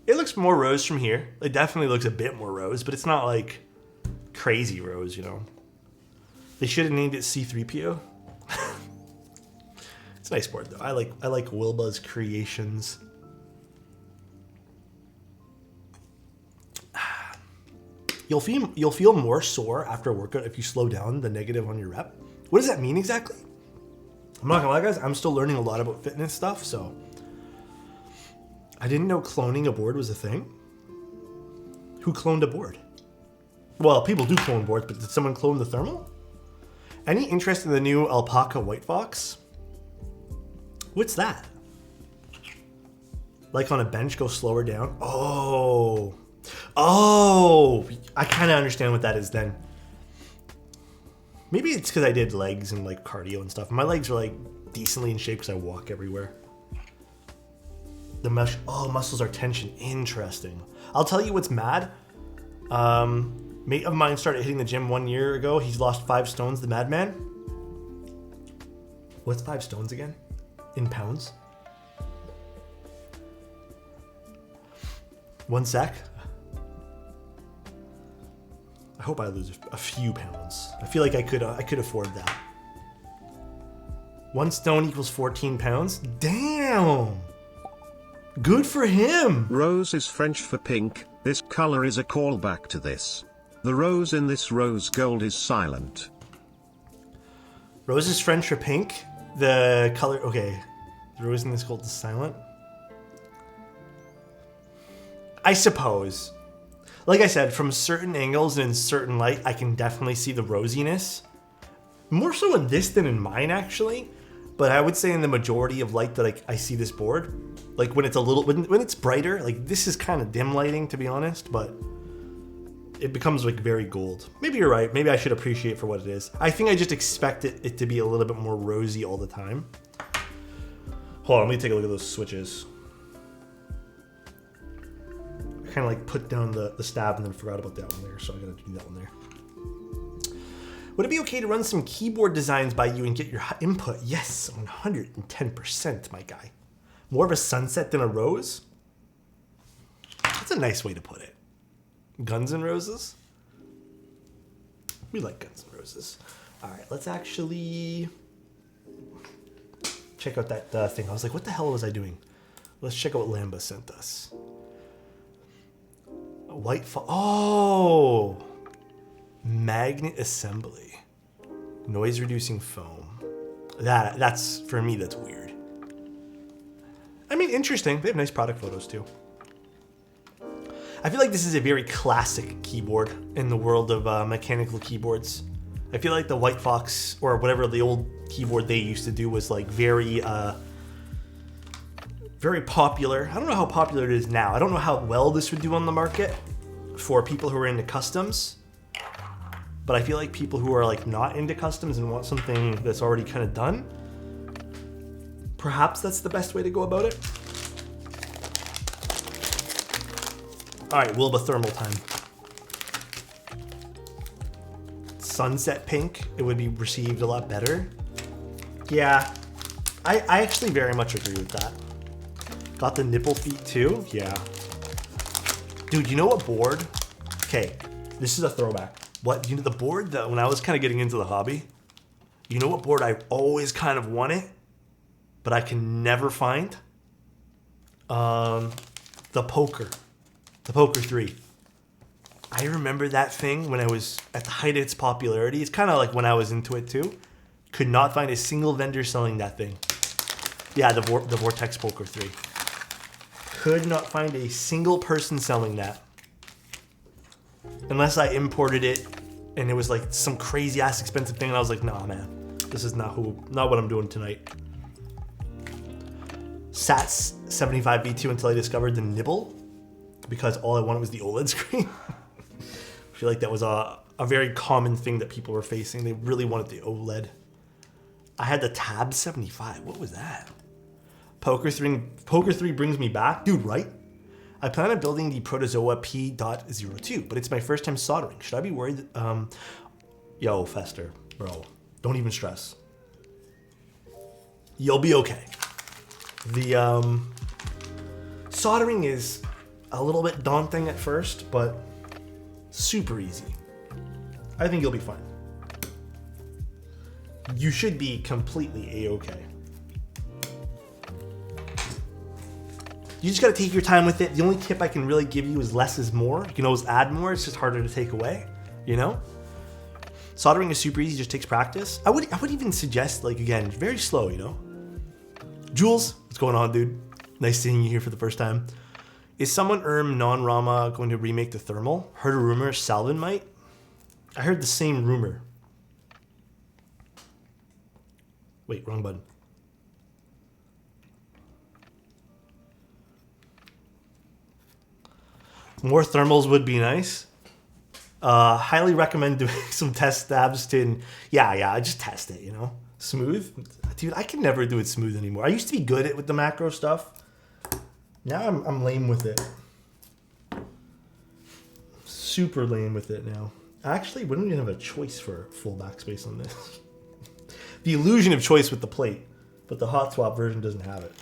It looks more rose from here. It definitely looks a bit more rose, but it's not like crazy rose, you know. They should have named it C3PO. It's a nice board though. I like Wilba's creations. You'll feel more sore after a workout if you slow down the negative on your rep. What does that mean exactly? I'm not gonna lie, guys. I'm still learning a lot about fitness stuff, so I didn't know cloning a board was a thing. Who cloned a board? Well, people do clone boards, but did someone clone the thermal? Any interest in the new Alpaca White Fox? What's that? Like on a bench, go slower down? Oh, I kind of understand what that is then. Maybe it's because I did legs and like cardio and stuff. My legs are like decently in shape because I walk everywhere. The muscles are tension. Interesting. I'll tell you what's mad. Mate of mine started hitting the gym 1 year ago. He's lost 5 stones, the madman. What's 5 stones again? In pounds? 1 sec. I hope I lose a few pounds. I feel like I could afford that. 1 stone equals 14 pounds. Damn. Good for him. Rose is French for pink. This color is a callback to this. The rose in this rose gold is silent. Rose is French for pink. The color, okay. The rose in this gold is silent. I suppose. Like I said, from certain angles and in certain light, I can definitely see the rosiness. More so in this than in mine, actually. But I would say in the majority of light that I see this board, like when it's a little, when it's brighter, like this is kind of dim lighting, to be honest, but it becomes like very gold. Maybe you're right. Maybe I should appreciate it for what it is. I think I just expect it to be a little bit more rosy all the time. Hold on, let me take a look at those switches. I kind of like put down the stab and then forgot about that one there, so I gotta do that one there. Would it be okay to run some keyboard designs by you and get your input? Yes, 110%, my guy. More of a sunset than a rose? That's a nice way to put it. Guns N' Roses? We like Guns N' Roses. All right, let's actually check out that thing. I was like, what the hell was I doing? Let's check out what Lamba sent us. Oh! Magnet assembly. Noise reducing foam. That's, for me, that's weird. I mean, interesting. They have nice product photos too. I feel like this is a very classic keyboard in the world of mechanical keyboards. I feel like the White Fox, or whatever the old keyboard they used to do, was like very popular. I don't know how popular it is now. I don't know how well this would do on the market for people who are into customs. But I feel like people who are like not into customs and want something that's already kind of done, perhaps that's the best way to go about it. All right, Wilba thermal time. Sunset pink, it would be received a lot better. Yeah, I actually very much agree with that. Got the nipple feet too, yeah. Dude, you know what board? Okay, this is a throwback. What, you know the board that when I was kind of getting into the hobby, you know what board I always kind of wanted, but I can never find? The Poker 3. I remember that thing when I was at the height of its popularity. It's kind of like when I was into it too. Could not find a single vendor selling that thing. Yeah, the Vortex Poker 3. Could not find a single person selling that. Unless I imported it and it was like some crazy ass expensive thing and I was like, nah man, this is not what I'm doing tonight. Sats 75 V2 until I discovered the nibble because all I wanted was the OLED screen. I feel like that was a very common thing that people were facing. They really wanted the OLED. I had the Tab 75. What was that? Poker 3 brings me back. Dude, right? I plan on building the Protozoa P.02, but it's my first time soldering. Should I be worried? Yo, Fester, bro, don't even stress. You'll be okay. The soldering is a little bit daunting at first, but super easy. I think you'll be fine. You should be completely A-okay. You just gotta take your time with it. The only tip I can really give you is less is more. You can always add more, it's just harder to take away, you know? Soldering is super easy, just takes practice. I would even suggest, like, again, very slow, you know? Jules, what's going on, dude? Nice seeing you here for the first time. Is someone non-Rama going to remake the thermal? Heard a rumor Salvin might? I heard the same rumor. Wait, wrong button. More thermals would be nice. Highly recommend doing some test stabs yeah, just test it, you know? Smooth. Dude, I can never do it smooth anymore. I used to be good at with the macro stuff. Now I'm lame with it. Super lame with it now. Actually, we don't even have a choice for full backspace on this. The illusion of choice with the plate, but the hot swap version doesn't have it.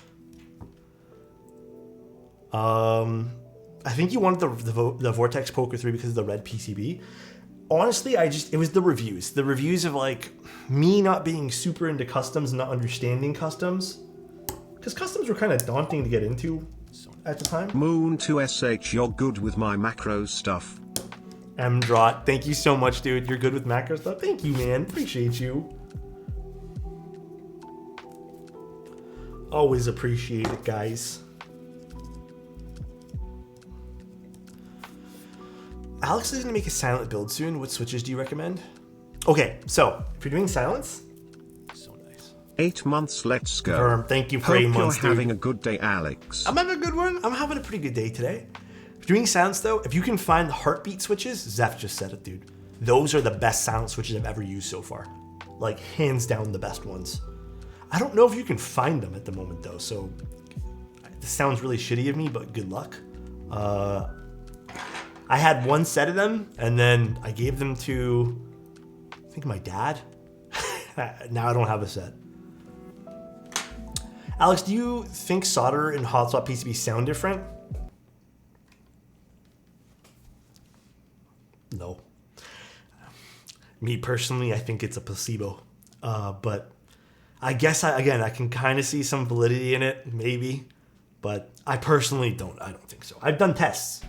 I think you wanted the Vortex Poker 3 because of the red PCB. honestly, it was the reviews. The reviews of like me not being super into customs and not understanding customs. Because customs were kind of daunting to get into at the time. Moon2sh, you're good with my macro stuff. Mdrot, thank you so much, dude. You're good with macro stuff. Thank you, man. Appreciate you. Always appreciate it, guys. Alex is going to make a silent build soon. What switches do you recommend? Okay, so if you're doing silence, so nice. 8 months, let's go. Verm, thank you for Hope 8 months, you're dude. having a good day, Alex. I'm having a good one. I'm having a pretty good day today. If you're doing silence though, if you can find the heartbeat switches, Zeph just said it, dude. Those are the best silence switches I've ever used so far. Like, hands down the best ones. I don't know if you can find them at the moment though, so this sounds really shitty of me, but good luck. I had one set of them, and then I gave them to, I think, my dad. Now I don't have a set. Alex, do you think solder and hot swap PCB sound different? No. Me personally, I think it's a placebo. But I guess, I can kind of see some validity in it, maybe. But I personally don't. I don't think so. I've done tests.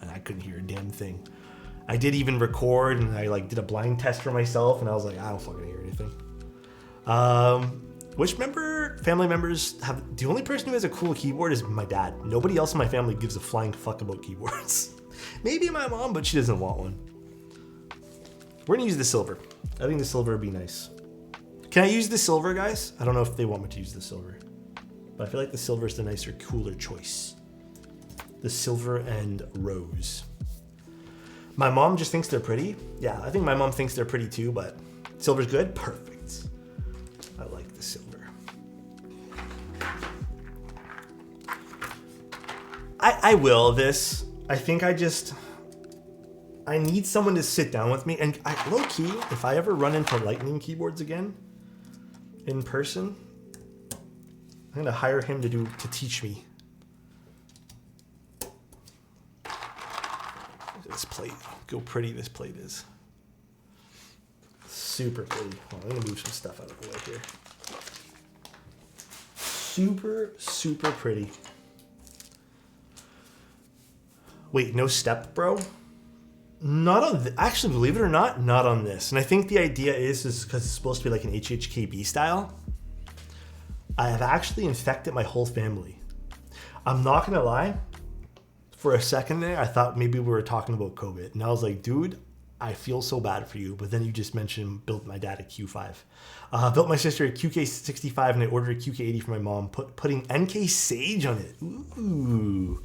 And I couldn't hear a damn thing. I did even record, and I like did a blind test for myself, and I was like, I don't fucking hear anything. Which family members have, the only person who has a cool keyboard is my dad. Nobody else in my family gives a flying fuck about keyboards. Maybe my mom, but she doesn't want one. We're gonna use the silver. I think the silver would be nice. Can I use the silver, guys? I don't know if they want me to use the silver, but I feel like the silver is the nicer, cooler choice. The silver and rose. My mom just thinks they're pretty. Yeah, I think my mom thinks they're pretty too, but silver's good? Perfect. I like the silver. I will this. I think I need someone to sit down with me, and low key, if I ever run into lightning keyboards again in person, I'm gonna hire him to teach me. This plate, go pretty this plate is. Super pretty. Hold on, I'm gonna move some stuff out of the way here. Super, super pretty. Wait, no step, bro? Not on actually, believe it or not on this. And I think the idea is because it's supposed to be like an HHKB style. I have actually infected my whole family. I'm not gonna lie. For a second there, I thought maybe we were talking about COVID. And I was like, dude, I feel so bad for you. But then you just mentioned built my dad a Q5. Built my sister a QK65, and I ordered a QK80 for my mom, putting NK Sage on it. Ooh.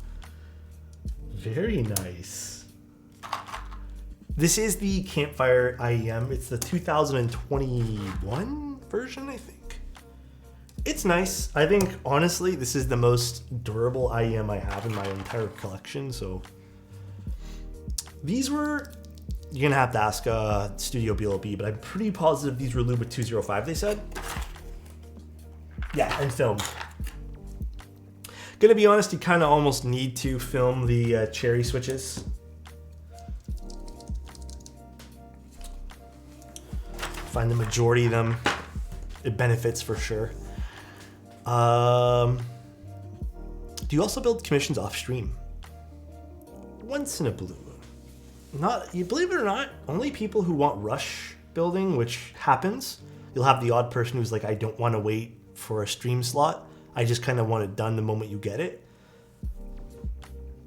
Very nice. This is the Campfire IEM. It's the 2021 version, I think. It's nice. I think, honestly, this is the most durable IEM I have in my entire collection, so... These were... You're gonna have to ask Studio BLB, but I'm pretty positive these were Luba 205, they said. Yeah, and filmed. Gonna be honest, you kind of almost need to film the cherry switches. Find the majority of them. It benefits for sure. Do you also build commissions off stream? Once in a blue moon. You believe it or not, only people who want rush building, which happens. You'll have the odd person who's like, I don't want to wait for a stream slot. I just kind of want it done the moment you get it.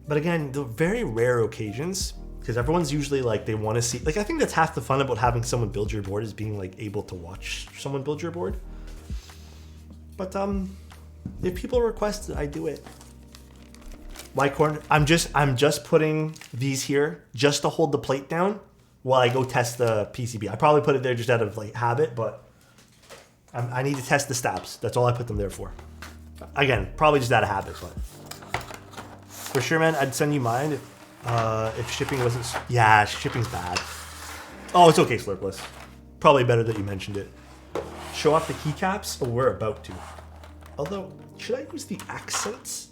But again, the very rare occasions, because everyone's usually like, they want to see, like, I think that's half the fun about having someone build your board is being like able to watch someone build your board. But if people request it, I do it. White corn. I'm just putting these here just to hold the plate down while I go test the PCB. I probably put it there just out of like habit, but I need to test the stabs. That's all I put them there for. Again, probably just out of habit, but for sure, man. I'd send you mine if shipping wasn't. Yeah, shipping's bad. Oh, it's okay, Slurpless. Probably better that you mentioned it. Show off the keycaps? Oh, we're about to. Although, should I use the accents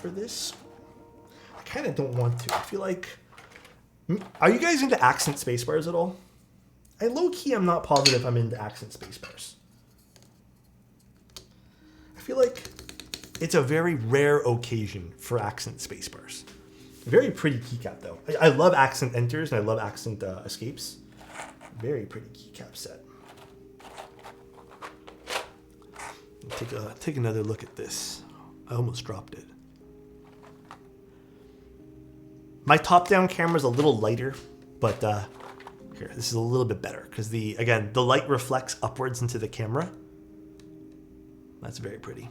for this? I kind of don't want to. I feel like Are you guys into accent spacebars at all? Low-key, I'm not positive I'm into accent spacebars. I feel like it's a very rare occasion for accent spacebars. Very pretty keycap, though. I love accent enters, and I love accent escapes. Very pretty keycap set. Take another look at this. I almost dropped it. My top-down camera is a little lighter, but here, this is a little bit better because the light reflects upwards into the camera. That's very pretty.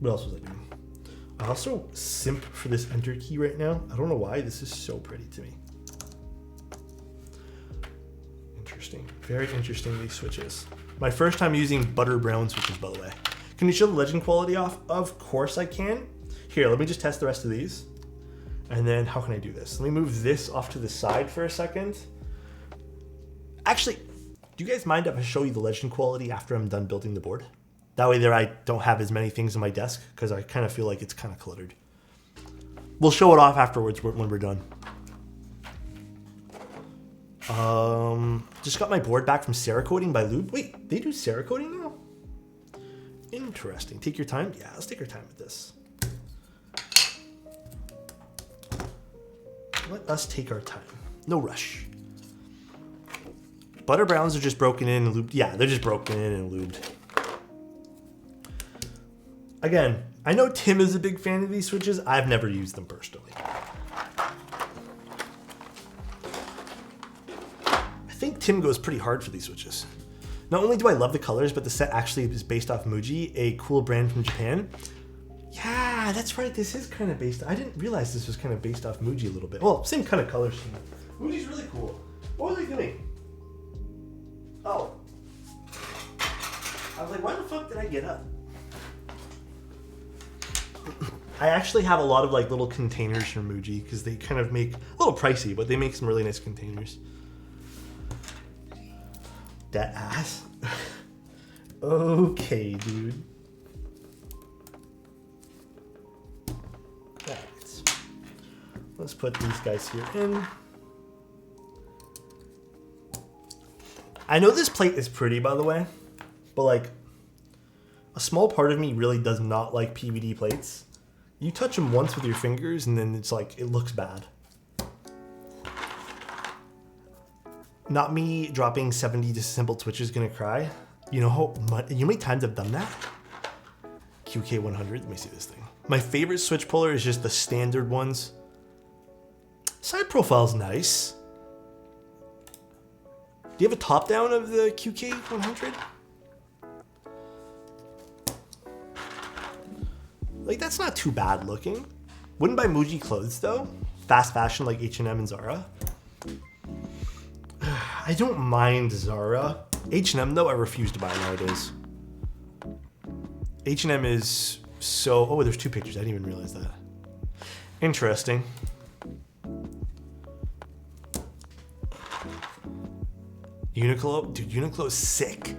What else was I doing? I also simp for this enter key right now. I don't know why. This is so pretty to me. Interesting. Very interesting, these switches. My first time using butter brown switches, by the way. Can you show the legend quality off? Of course I can. Here, let me just test the rest of these. And then how can I do this? Let me move this off to the side for a second. Actually, do you guys mind if I show you the legend quality after I'm done building the board? That way there I don't have as many things on my desk because I kind of feel like it's kind of cluttered. We'll show it off afterwards when we're done. Just got my board back from Cerakoting by Lube. Wait, they do Cerakoting now? Interesting. Take your time? Yeah, let's take our time with this. Let us take our time. No rush. Butter browns are just broken in and lubed. Yeah, they're just broken in and lubed. Again, I know Tim is a big fan of these switches. I've never used them personally. I think Tim goes pretty hard for these switches. Not only do I love the colors, but the set actually is based off Muji, a cool brand from Japan. Yeah, that's right. This is kind of based. I didn't realize this was kind of based off Muji a little bit. Well, same kind of color scheme. Muji's really cool. What was I doing? Oh. I was like, why the fuck did I get up? I actually have a lot of like little containers from Muji because they kind of make a little pricey, but they make some really nice containers. That ass. Okay, dude. Alright. Let's put these guys here in. I know this plate is pretty, by the way, but like a small part of me really does not like PVD plates. You touch them once with your fingers and then it's like, it looks bad. Not me dropping 70 disassembled switches gonna cry. You know how many times I've done that? QK100, let me see this thing. My favorite switch puller is just the standard ones. Side profile's nice. Do you have a top down of the QK100? Like, that's not too bad looking. Wouldn't buy Muji clothes though. Fast fashion like H&M and Zara. I don't mind Zara. H&M though, I refuse to buy nowadays. H&M is so... Oh, there's two pictures. I didn't even realize that. Interesting. Uniqlo? Dude, Uniqlo is sick.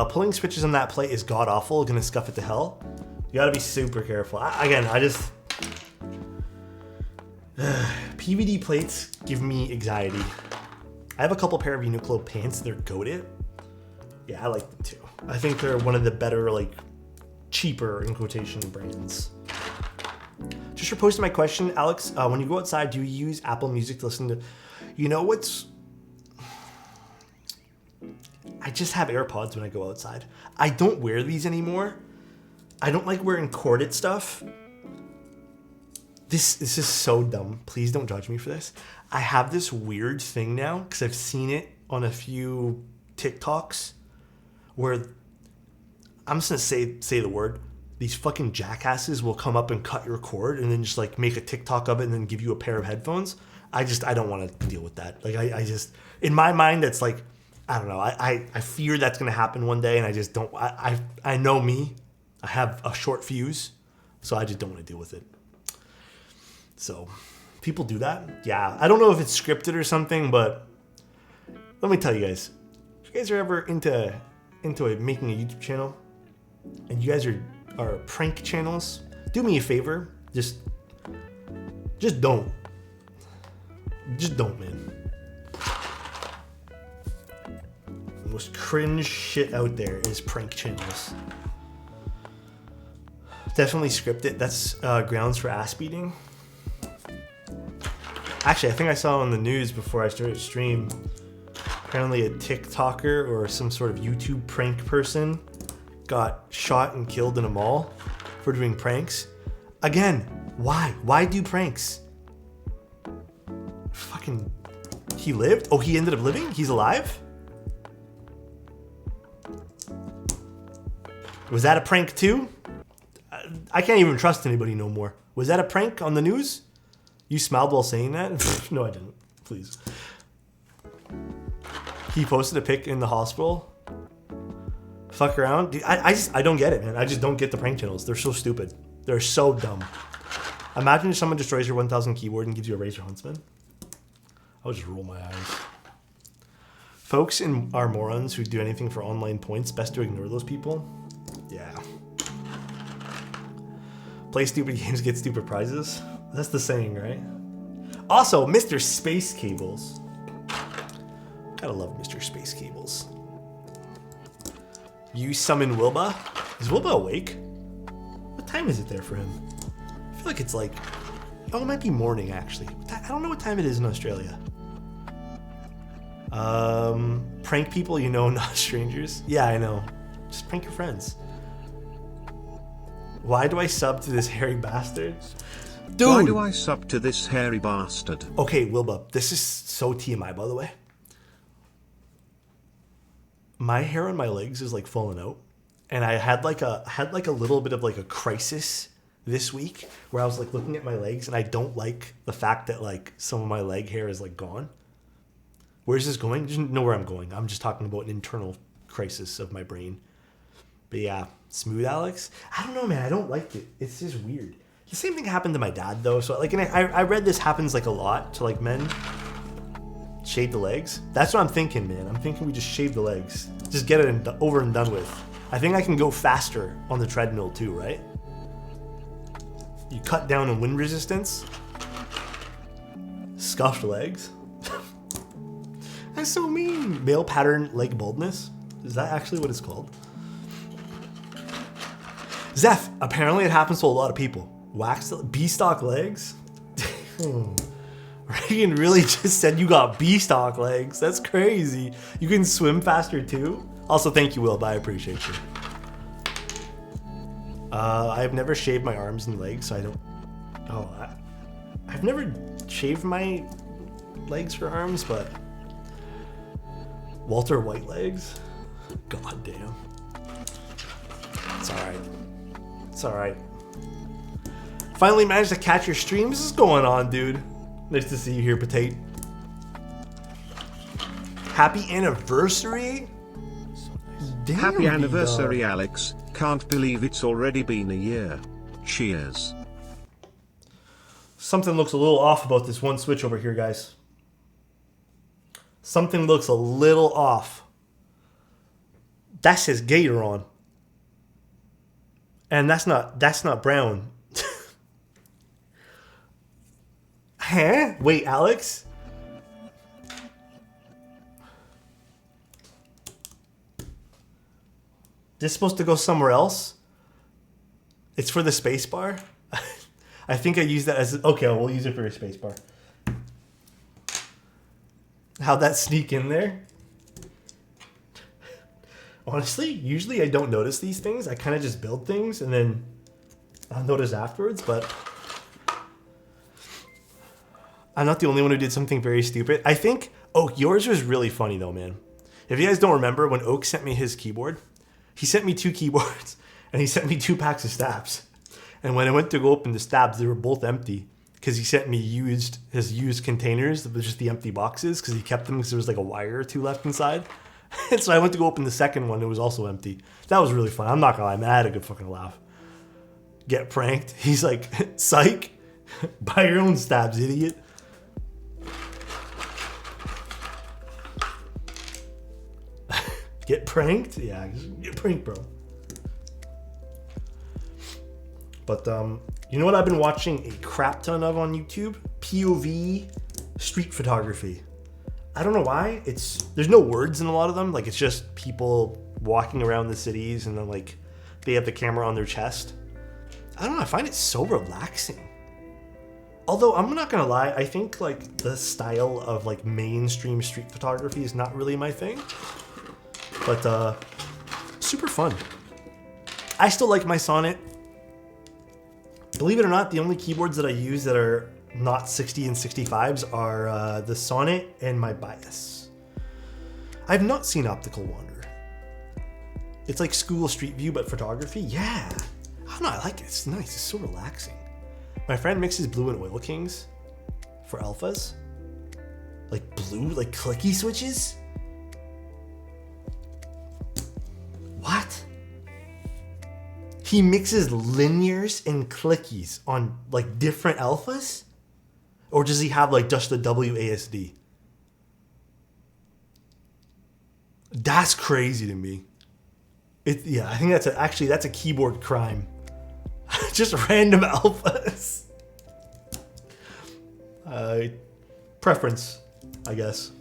Pulling switches on that plate is god-awful. Gonna scuff it to hell. You gotta be super careful. I just... PVD plates give me anxiety. I have a couple pair of Uniqlo pants. They're goated. Yeah, I like them too. I think they're one of the better, like, cheaper, in quotation, brands. Just for posting my question, Alex, when you go outside, do you use Apple Music to listen to... You know what's... I just have AirPods when I go outside. I don't wear these anymore. I don't like wearing corded stuff. This is so dumb. Please don't judge me for this. I have this weird thing now because I've seen it on a few TikToks where I'm just gonna say the word. These fucking jackasses will come up and cut your cord and then just like make a TikTok of it and then give you a pair of headphones. I don't want to deal with that. Like I just, in my mind, it's like, I don't know. I fear that's gonna happen one day and I just don't. I know me. I have a short fuse, so I just don't want to deal with it. So, people do that. Yeah, I don't know if it's scripted or something, but let me tell you guys. If you guys are ever into making a YouTube channel, and you guys are prank channels, do me a favor. Just don't. Just don't, man. The most cringe shit out there is prank channels. Definitely scripted. That's grounds for ass beating. Actually, I think I saw on the news before I started to stream. Apparently a TikToker or some sort of YouTube prank person got shot and killed in a mall for doing pranks. Again, why? Why do pranks? Fucking... He lived? Oh, he ended up living? He's alive? Was that a prank too? I can't even trust anybody no more. Was that a prank on the news? You smiled while saying that? No, I didn't. Please. He posted a pic in the hospital. Fuck around. Dude, I don't get it, man. I just don't get the prank channels. They're so stupid. They're so dumb. Imagine if someone destroys your 1000 keyboard and gives you a Razer Huntsman. I would just roll my eyes. Folks are morons who do anything for online points. Best to ignore those people. Yeah. Play stupid games, get stupid prizes. That's the saying, right? Also, Mr. Space Cables. Gotta love Mr. Space Cables. You summon Wilba? Is Wilba awake? What time is it there for him? I feel like it's like... Oh, it might be morning, actually. I don't know what time it is in Australia. Prank people you know, not strangers. Yeah, I know. Just prank your friends. Why do I sub to this hairy bastard? Dude! Why do I sub to this hairy bastard? Okay, Wilba, this is so TMI, by the way. My hair on my legs is like falling out, and I had like a little bit of like a crisis this week where I was like looking at my legs, and I don't like the fact that like some of my leg hair is like gone. Where's this going? Just know where I'm going. I'm just talking about an internal crisis of my brain. But yeah, smooth Alex. I don't know, man. I don't like it. It's just weird. The same thing happened to my dad though. So like, and I read this happens like a lot to like men. Shave the legs. That's what I'm thinking, man. I'm thinking we just shave the legs. Just get it over and done with. I think I can go faster on the treadmill too, right? You cut down on wind resistance. Scuffed legs. That's so mean. Male pattern leg baldness. Is that actually what it's called? Zeph, apparently it happens to a lot of people. Wax B-stock legs? Reagan really just said you got B-stock legs. That's crazy. You can swim faster too? Also, thank you, Will. I appreciate you. I've never shaved my arms and legs, so I don't... Oh, I've never shaved my legs for arms, but... Walter White legs? God damn. It's alright. It's alright. Finally managed to catch your stream. This is going on, dude. Nice to see you here, Potate. Happy anniversary? Damn, happy anniversary, Alex. Can't believe it's already been a year. Cheers. Something looks a little off about this one switch over here, guys. Something looks a little off. That says Gator on. And that's not brown. Huh? Wait, Alex? This supposed to go somewhere else? It's for the space bar? I think I use that as... Okay, we'll use it for a space bar. How'd that sneak in there? Honestly, usually I don't notice these things. I kind of just build things and then I'll notice afterwards, but... I'm not the only one who did something very stupid. I think... Oh, yours was really funny though, man. If you guys don't remember, when Oak sent me his keyboard, he sent me 2 keyboards and he sent me 2 packs of stabs. And when I went to go open the stabs, they were both empty because he sent me his used containers, but just the empty boxes because he kept them because there was like a wire or 2 left inside. And so I went to go open the second one. It was also empty. That was really fun. I'm not gonna lie, man. I had a good fucking laugh. Get pranked. He's like, psych. Buy your own stabs, idiot. Get pranked? Yeah, get pranked, bro. But you know what I've been watching a crap ton of on YouTube? POV street photography. I don't know why. There's no words in a lot of them. Like, it's just people walking around the cities and then like they have the camera on their chest. I don't know. I find it so relaxing. Although I'm not gonna lie, I think like the style of like mainstream street photography is not really my thing. But super fun. I still like my Sonnet. Believe it or not, the only keyboards that I use that are not 60 and 65s are the Sonnet and my Bias. I've not seen Optical Wander. It's like school street view, but photography. Yeah. I don't know, I like it. It's nice. It's so relaxing. My friend mixes blue and oil kings for alphas. Like blue, like clicky switches? What? He mixes linears and clickies on like different alphas? Or does he have like just the WASD? That's crazy to me. Yeah, I think that's a keyboard crime. Just random alphas. Preference, I guess.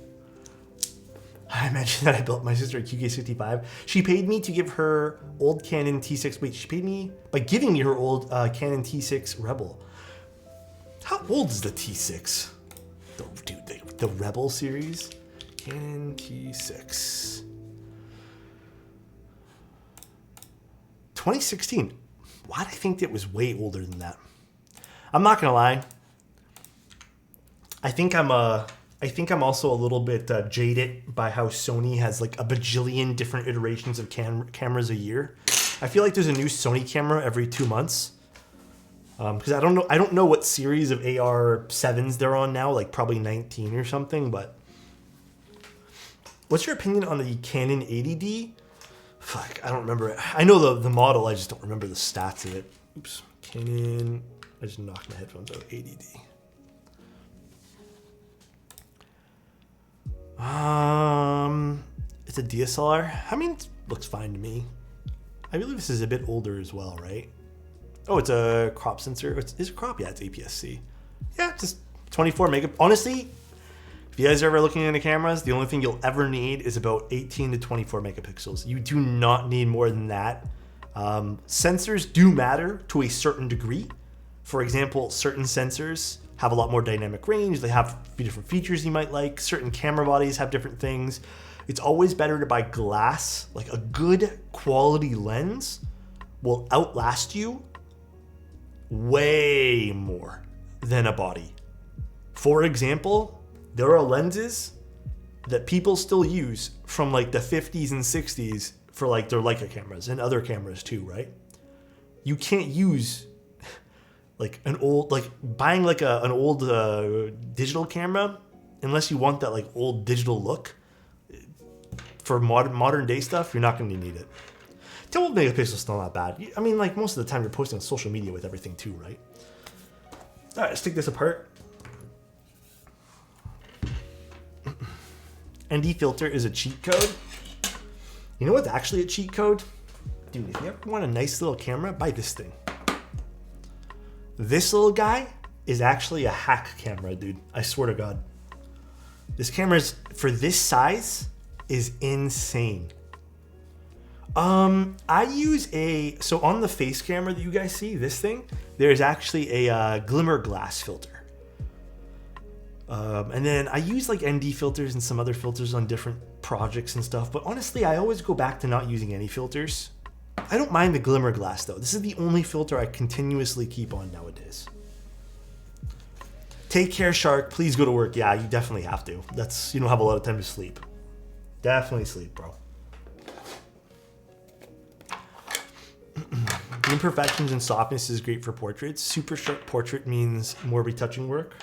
I mentioned that I built my sister a QK65. She paid me to give her old Canon T6. Wait, she paid me by giving me her old Canon T6 Rebel. How old is the T6? The Rebel series? Canon T6. 2016. Why do I think it was way older than that? I'm not gonna lie. I think I'm also a little bit jaded by how Sony has like a bajillion different iterations of cameras a year. I feel like there's a new Sony camera every 2 months. Because I don't know what series of AR7s they're on now, like probably 19 or something. But what's your opinion on the Canon 80D? Fuck, I don't remember it. I know the model, I just don't remember the stats of it. Oops, Canon. I just knocked my headphones out. 80D. It's a DSLR. I mean, it looks fine to me. I believe this is a bit older as well, right? Oh, it's a crop sensor. Is it crop? Yeah, it's APS-C. Yeah, just 24 megapixels. Honestly, if you guys are ever looking into cameras, the only thing you'll ever need is about 18 to 24 megapixels. You do not need more than that. Sensors do matter to a certain degree. For example, certain sensors have a lot more dynamic range. They have different features you might like. Certain camera bodies have different things. It's always better to buy glass. Like a good quality lens will outlast you way more than a body. For example, there are lenses that people still use from like the 50s and 60s for like their Leica cameras and other cameras too, right? You can't use like an old, like buying like an old digital camera unless you want that like old digital look. For modern day stuff, you're not going to need it. 12 megapixels is still not bad. I mean, like most of the time you're posting on social media with everything too, right? All right, let's take this apart. ND filter is a cheat code. You know what's actually a cheat code? Dude, if you ever want a nice little camera, buy this thing. This little guy is actually a hack camera, dude. I swear to God. This camera is, for this size, is insane. I use so on the face camera that you guys see, this thing, there's actually a glimmer glass filter. And then I use like ND filters and some other filters on different projects and stuff, but honestly, I always go back to not using any filters. I don't mind the glimmer glass though. This is the only filter I continuously keep on nowadays. Take care, Shark. Please go to work. Yeah, you definitely have to. You don't have a lot of time to sleep. Definitely sleep, bro. Imperfections and softness is great for portraits. Super sharp portrait means more retouching work.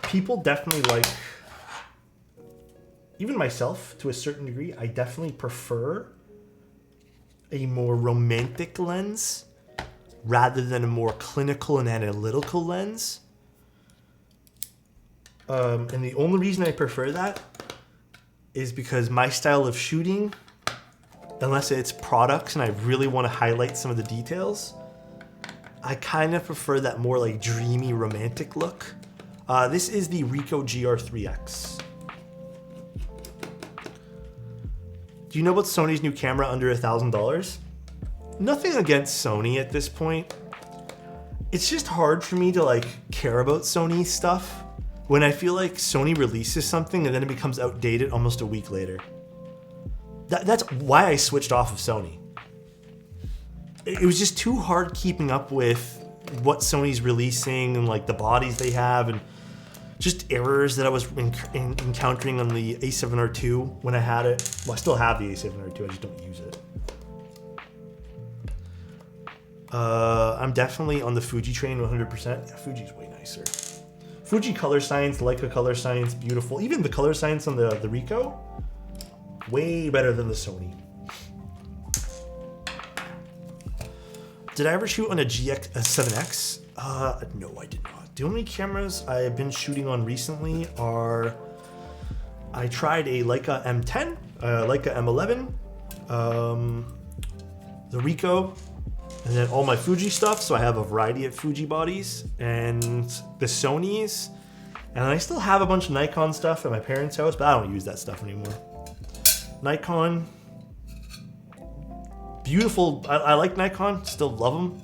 People definitely like, even myself to a certain degree, I definitely prefer a more romantic lens rather than a more clinical and analytical lens. And the only reason I prefer that is because my style of shooting, unless it's products and I really want to highlight some of the details, I kind of prefer that more like dreamy romantic look. This is the Ricoh GR3X. Do you know about Sony's new camera under $1,000? Nothing against Sony at this point. It's just hard for me to like care about Sony stuff when I feel like Sony releases something and then it becomes outdated almost a week later. That's why I switched off of Sony. It was just too hard keeping up with what Sony's releasing and like the bodies they have and just errors that I was encountering on the A7R2 when I had it. Well, I still have the A7R2, I just don't use it. I'm definitely on the Fuji train 100%. Yeah, Fuji's way nicer. Fuji color science, Leica color science, beautiful. Even the color science on the Ricoh, way better than the Sony. Did I ever shoot on a GX7X? No, I did not. The only cameras I have been shooting on recently are, I tried a Leica M10, Leica M11, the Ricoh, and then all my Fuji stuff. So I have a variety of Fuji bodies and the Sonys, and I still have a bunch of Nikon stuff at my parents' house, but I don't use that stuff anymore. Nikon, beautiful. I like Nikon, still love them,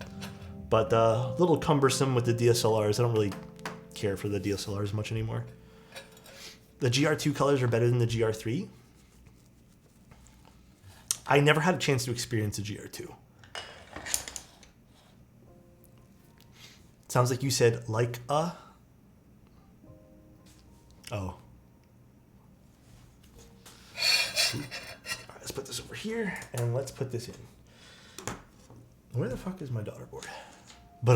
but a little cumbersome with the DSLRs. I don't really care for the DSLRs much anymore. The GR2 colors are better than the GR3. I never had a chance to experience a GR2. Sounds like you said like a. Oh. All right, let's put this over here and let's put this in. Where the fuck is my daughter board? But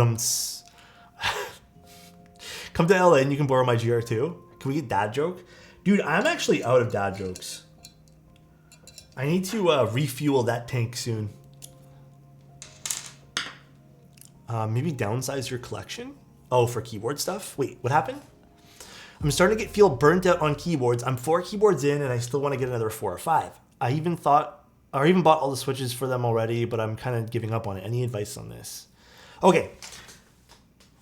come to LA and you can borrow my GR2. Can we get dad joke? Dude, I'm actually out of dad jokes. I need to refuel that tank soon. Maybe downsize your collection? Oh, for keyboard stuff? Wait, what happened? I'm starting to feel burnt out on keyboards. I'm 4 keyboards in and I still want to get another 4 or 5. I even bought all the switches for them already, but I'm kind of giving up on it. Any advice on this? Okay.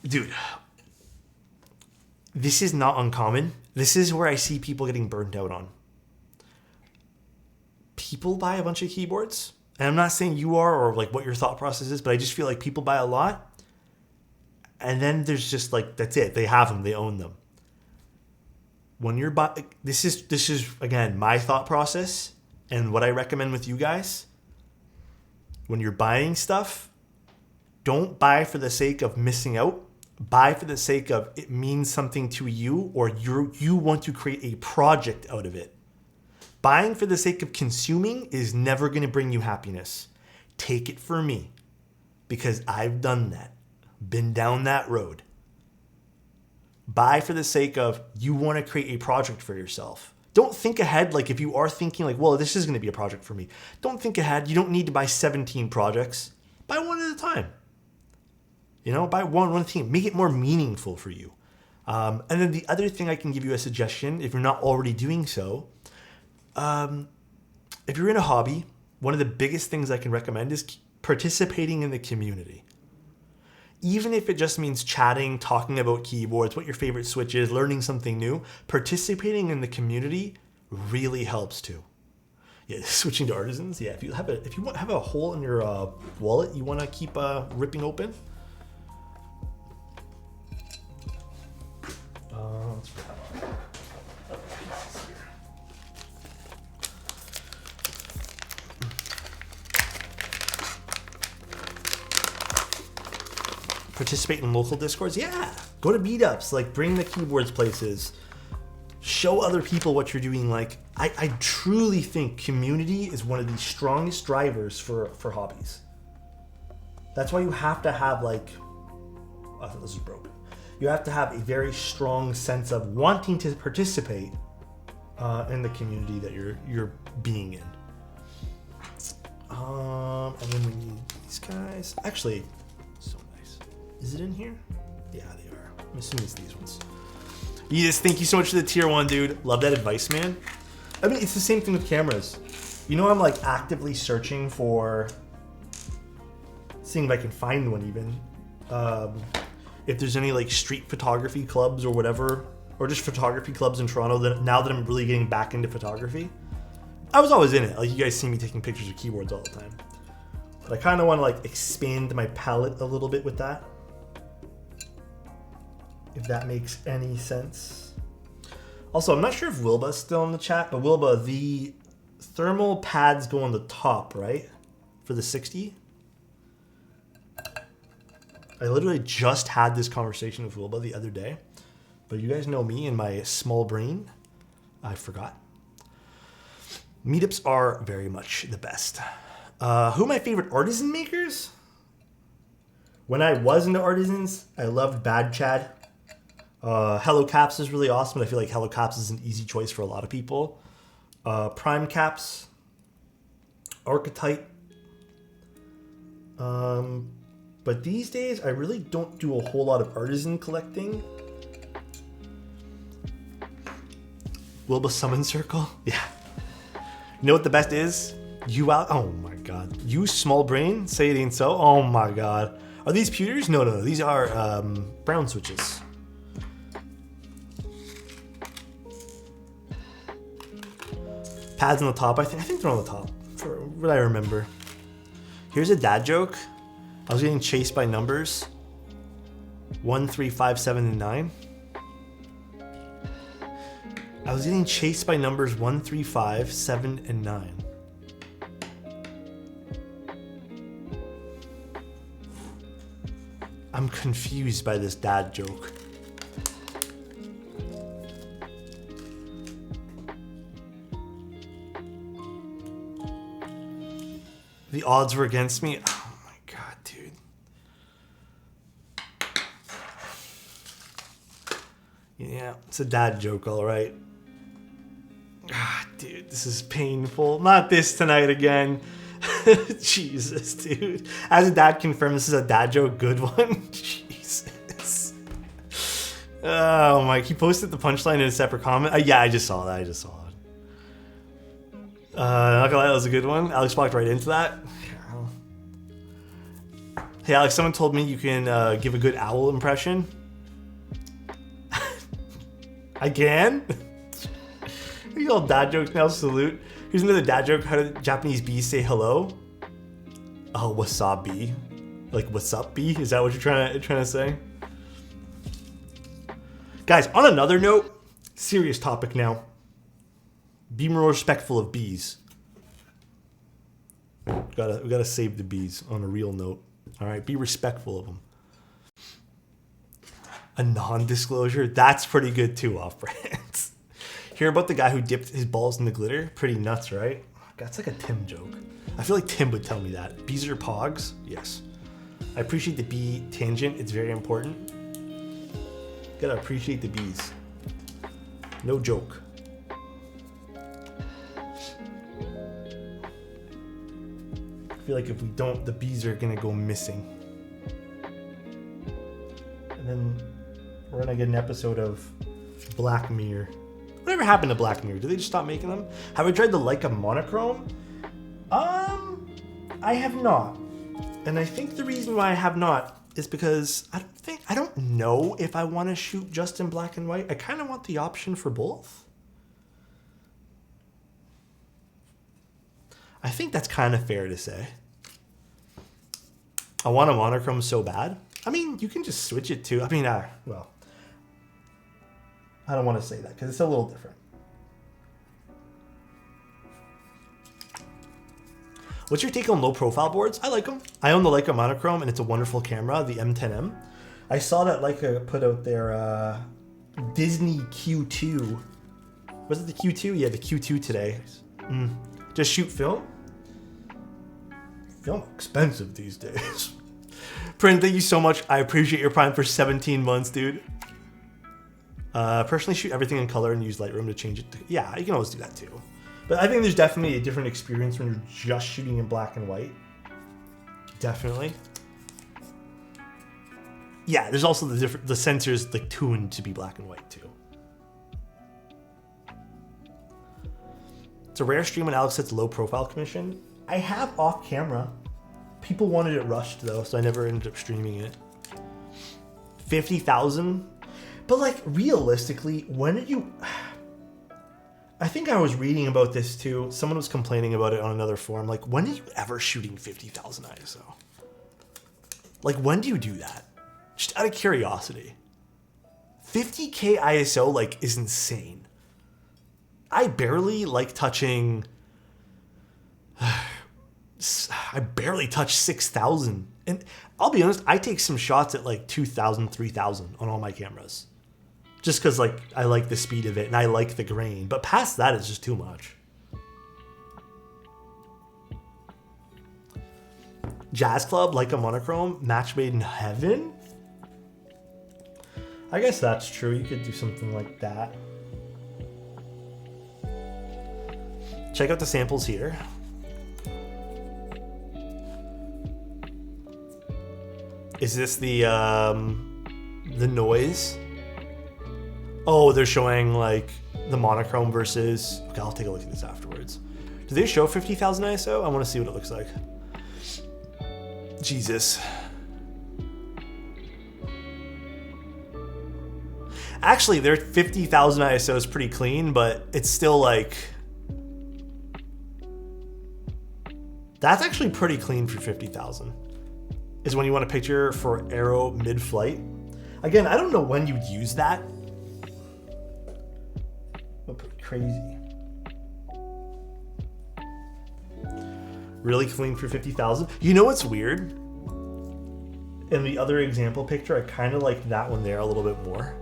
Dude, this is not uncommon. This is where I see people getting burnt out on. People buy a bunch of keyboards, and I'm not saying you are or like what your thought process is, but I just feel like people buy a lot, and then there's just like, that's it. They have them. They own them. When you're buying, this is again my thought process and what I recommend with you guys. When you're buying stuff, don't buy for the sake of missing out. Buy for the sake of it means something to you, or you want to create a project out of it. Buying for the sake of consuming is never going to bring you happiness. Take it from me, because I've done that. Been down that road. Buy for the sake of you want to create a project for yourself. Don't think ahead. Like if you are thinking like, well, this is going to be a project for me. Don't think ahead. You don't need to buy 17 projects. Buy one at a time. You know, buy one thing. Make it more meaningful for you. And then the other thing I can give you a suggestion, if you're not already doing so, if you're in a hobby, one of the biggest things I can recommend is participating in the community. Even if it just means chatting, talking about keyboards, what your favorite switch is, learning something new, participating in the community really helps too. Yeah, switching to artisans. Yeah, if you have a hole in your wallet you want to keep ripping open. Let's grab other pieces here. Participate in local discords. Yeah, go to meetups. Like bring the keyboards places. Show other people what you're doing. Like I truly think community is one of the strongest drivers for hobbies. That's why you have to have like, I thought this was broken. You have to have a very strong sense of wanting to participate in the community that you're being in. And then we need these guys. Actually, so nice. Is it in here? Yeah, they are. I'm assuming it's these ones. Yes, thank you so much for the tier 1, dude. Love that advice, man. I mean, it's the same thing with cameras. You know, I'm like actively searching for, seeing if I can find one even. if there's any like street photography clubs or whatever, or just photography clubs in Toronto. That now that I'm really getting back into photography, I was always in it. Like you guys see me taking pictures of keyboards all the time, but I kind of want to like expand my palette a little bit with that. If that makes any sense. Also, I'm not sure if Wilba's still in the chat, but Wilba, the thermal pads go on the top, right? For the 60. I literally just had this conversation with Wilba the other day, but you guys know me and my small brain. I forgot. Meetups are very much the best. Who are my favorite artisan makers? When I was into artisans, I loved Bad Chad. Hello Caps is really awesome, and I feel like Hello Caps is an easy choice for a lot of people. Prime Caps, Archetype. But these days, I really don't do a whole lot of artisan collecting. Wilbur Summon Circle? Yeah. You know what the best is? You out. Oh my god. You small brain? Say it ain't so? Oh my god. Are these pewters? No, no, no. These are brown switches. Pads on the top. I think they're on the top. For what I remember. Here's a dad joke. I was getting chased by numbers 1, 3, 5, 7, and 9. I was getting chased by numbers 1, 3, 5, 7, and 9. I'm confused by this dad joke. The odds were against me. Oh my god, dude. Yeah, it's a dad joke, all right. Ah, dude, this is painful. Not this tonight again. Jesus, dude. As a dad confirmed, this is a dad joke, good one. Jesus. Oh my, he posted the punchline in a separate comment. Yeah, I just saw that. Not gonna lie, that was a good one. Alex walked right into that. Hey Alex, someone told me you can give a good owl impression. I can? These all dad jokes now, salute. Here's another dad joke. How do Japanese bees say hello? Oh, wasabi. Like, what's up, bee? Is that what you're trying to say? Guys, on another note, serious topic now. Be more respectful of bees. We gotta save the bees on a real note. All right, be respectful of them. A non-disclosure, that's pretty good too, off-brand. Hear about the guy who dipped his balls in the glitter? Pretty nuts, right? That's like a Tim joke. I feel like Tim would tell me that. Bees are pogs? Yes. I appreciate the bee tangent. It's very important. Gotta appreciate the bees. No joke. I feel like if we don't, the bees are gonna go missing. And then we're gonna get an episode of Black Mirror. Whatever happened to Black Mirror? Did they just stop making them? Have I tried the Leica monochrome? I have not. And I think the reason why I have not is because I don't know if I want to shoot just in black and white. I kind of want the option for both. I think that's kind of fair to say. I want a monochrome so bad. I mean, you can just switch it to, well, I don't want to say that because it's a little different. What's your take on low profile boards? I like them. I own the Leica monochrome and it's a wonderful camera, the M10M. I saw that Leica put out their Disney Q2. Was it the Q2? Yeah, the Q2 today. Just shoot film? Film expensive these days. Prin, thank you so much. I appreciate your Prime for 17 months, dude. Personally shoot everything in color and use Lightroom to change it. Yeah, you can always do that too. But I think there's definitely a different experience when you're just shooting in black and white. Definitely. Yeah, there's also the sensors like tuned to be black and white too. It's a rare stream when Alex sets low profile commission. I have off camera. People wanted it rushed though, so I never ended up streaming it. 50,000. But like realistically, when did you... I think I was reading about this too. Someone was complaining about it on another forum. Like, when are you ever shooting 50,000 ISO? Like, when do you do that? Just out of curiosity. 50K ISO, like, is insane. I barely like touching... I barely touch 6,000. And I'll be honest, I take some shots at like 2,000, 3,000 on all my cameras. Just because like I like the speed of it and I like the grain. But past that, it's just too much. Jazz Club, like a monochrome, match made in heaven? I guess that's true. You could do something like that. Check out the samples here. Is this the noise? Oh, they're showing like the monochrome versus... Okay, I'll take a look at this afterwards. Do they show 50,000 ISO? I want to see what it looks like. Jesus. Actually, their 50,000 ISO is pretty clean, but it's still like... That's actually pretty clean for 50,000. Is when you want a picture for aero mid-flight. Again, I don't know when you'd use that. But pretty crazy. Really clean for 50,000. You know what's weird? In the other example picture, I kind of like that one there a little bit more.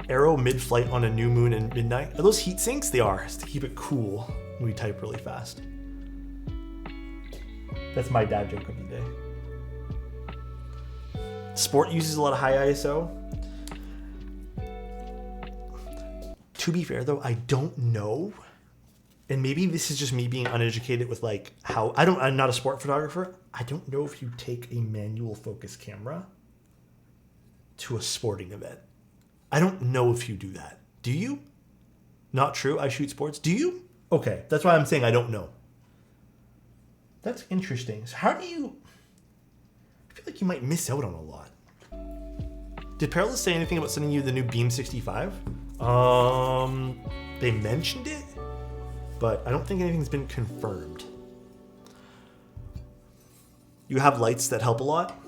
Aero mid-flight on a new moon and midnight. Are those heat sinks? They are. It's to keep it cool when we type really fast. That's my dad joke of the day. Sport uses a lot of high ISO. To be fair though, I don't know. And maybe this is just me being uneducated with like how, I'm not a sport photographer. I don't know if you take a manual focus camera to a sporting event. I don't know if you do that. Do you? Not true. I shoot sports. Do you? Okay. That's why I'm saying I don't know. That's interesting. So how do you... I feel like you might miss out on a lot. Did Perilous say anything about sending you the new Beam 65? They mentioned it, but I don't think anything's been confirmed. You have lights that help a lot?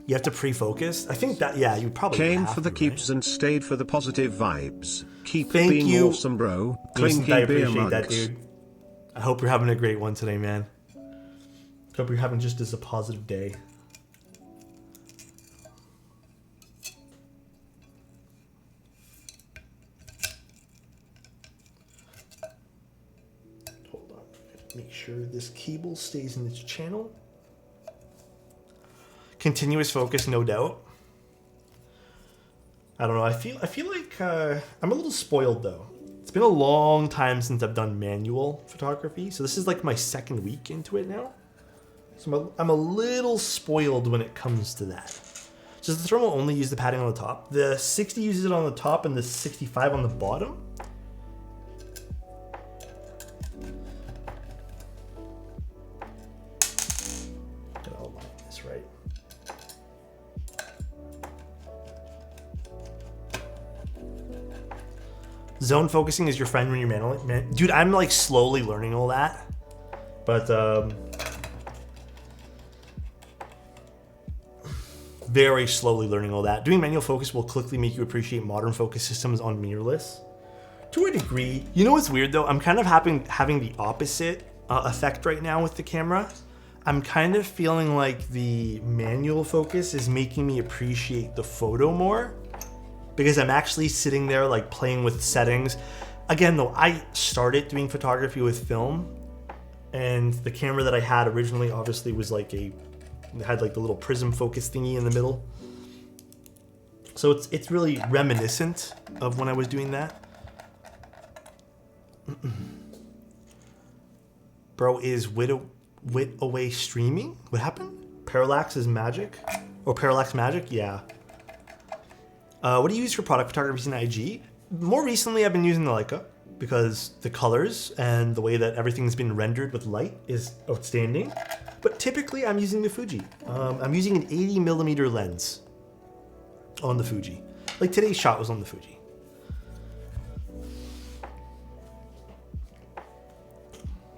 You have to pre-focus? I think that, yeah, you probably Came have for the to, keeps right? and stayed for the positive vibes. Keep Thank being you. awesome, bro. Listen, Clinky I beer appreciate that, mugs. dude. I hope you're having a great one today, man. Hope you're having just as a positive day. Hold on. Make sure this cable stays in its channel. Continuous focus, no doubt. I don't know. I feel like I'm a little spoiled though. It's been a long time since I've done manual photography, so this is like my second week into it now. So I'm a little spoiled when it comes to that. Does the thermal only use the padding on the top? The 60 uses it on the top and the 65 on the bottom. Gotta align this right. Zone focusing is your friend when you're manually... Dude, I'm like slowly learning all that. But very slowly learning all that. Doing manual focus will quickly make you appreciate modern focus systems on mirrorless. To a degree. You know what's weird though? I'm kind of having the opposite effect right now with the camera. I'm kind of feeling like the manual focus is making me appreciate the photo more. Because I'm actually sitting there like playing with settings. Again though, I started doing photography with film. And the camera that I had originally obviously was like it had like the little prism focus thingy in the middle. So it's really reminiscent of when I was doing that. Bro, is Wit Away streaming? What happened? Parallax is magic? Or Parallax magic? Yeah. What do you use for product photography in IG? More recently, I've been using the Leica. because the colors and the way that everything's been rendered with light is outstanding. But typically I'm using the Fuji. I'm using an 80mm lens on the Fuji. Like today's shot was on the Fuji.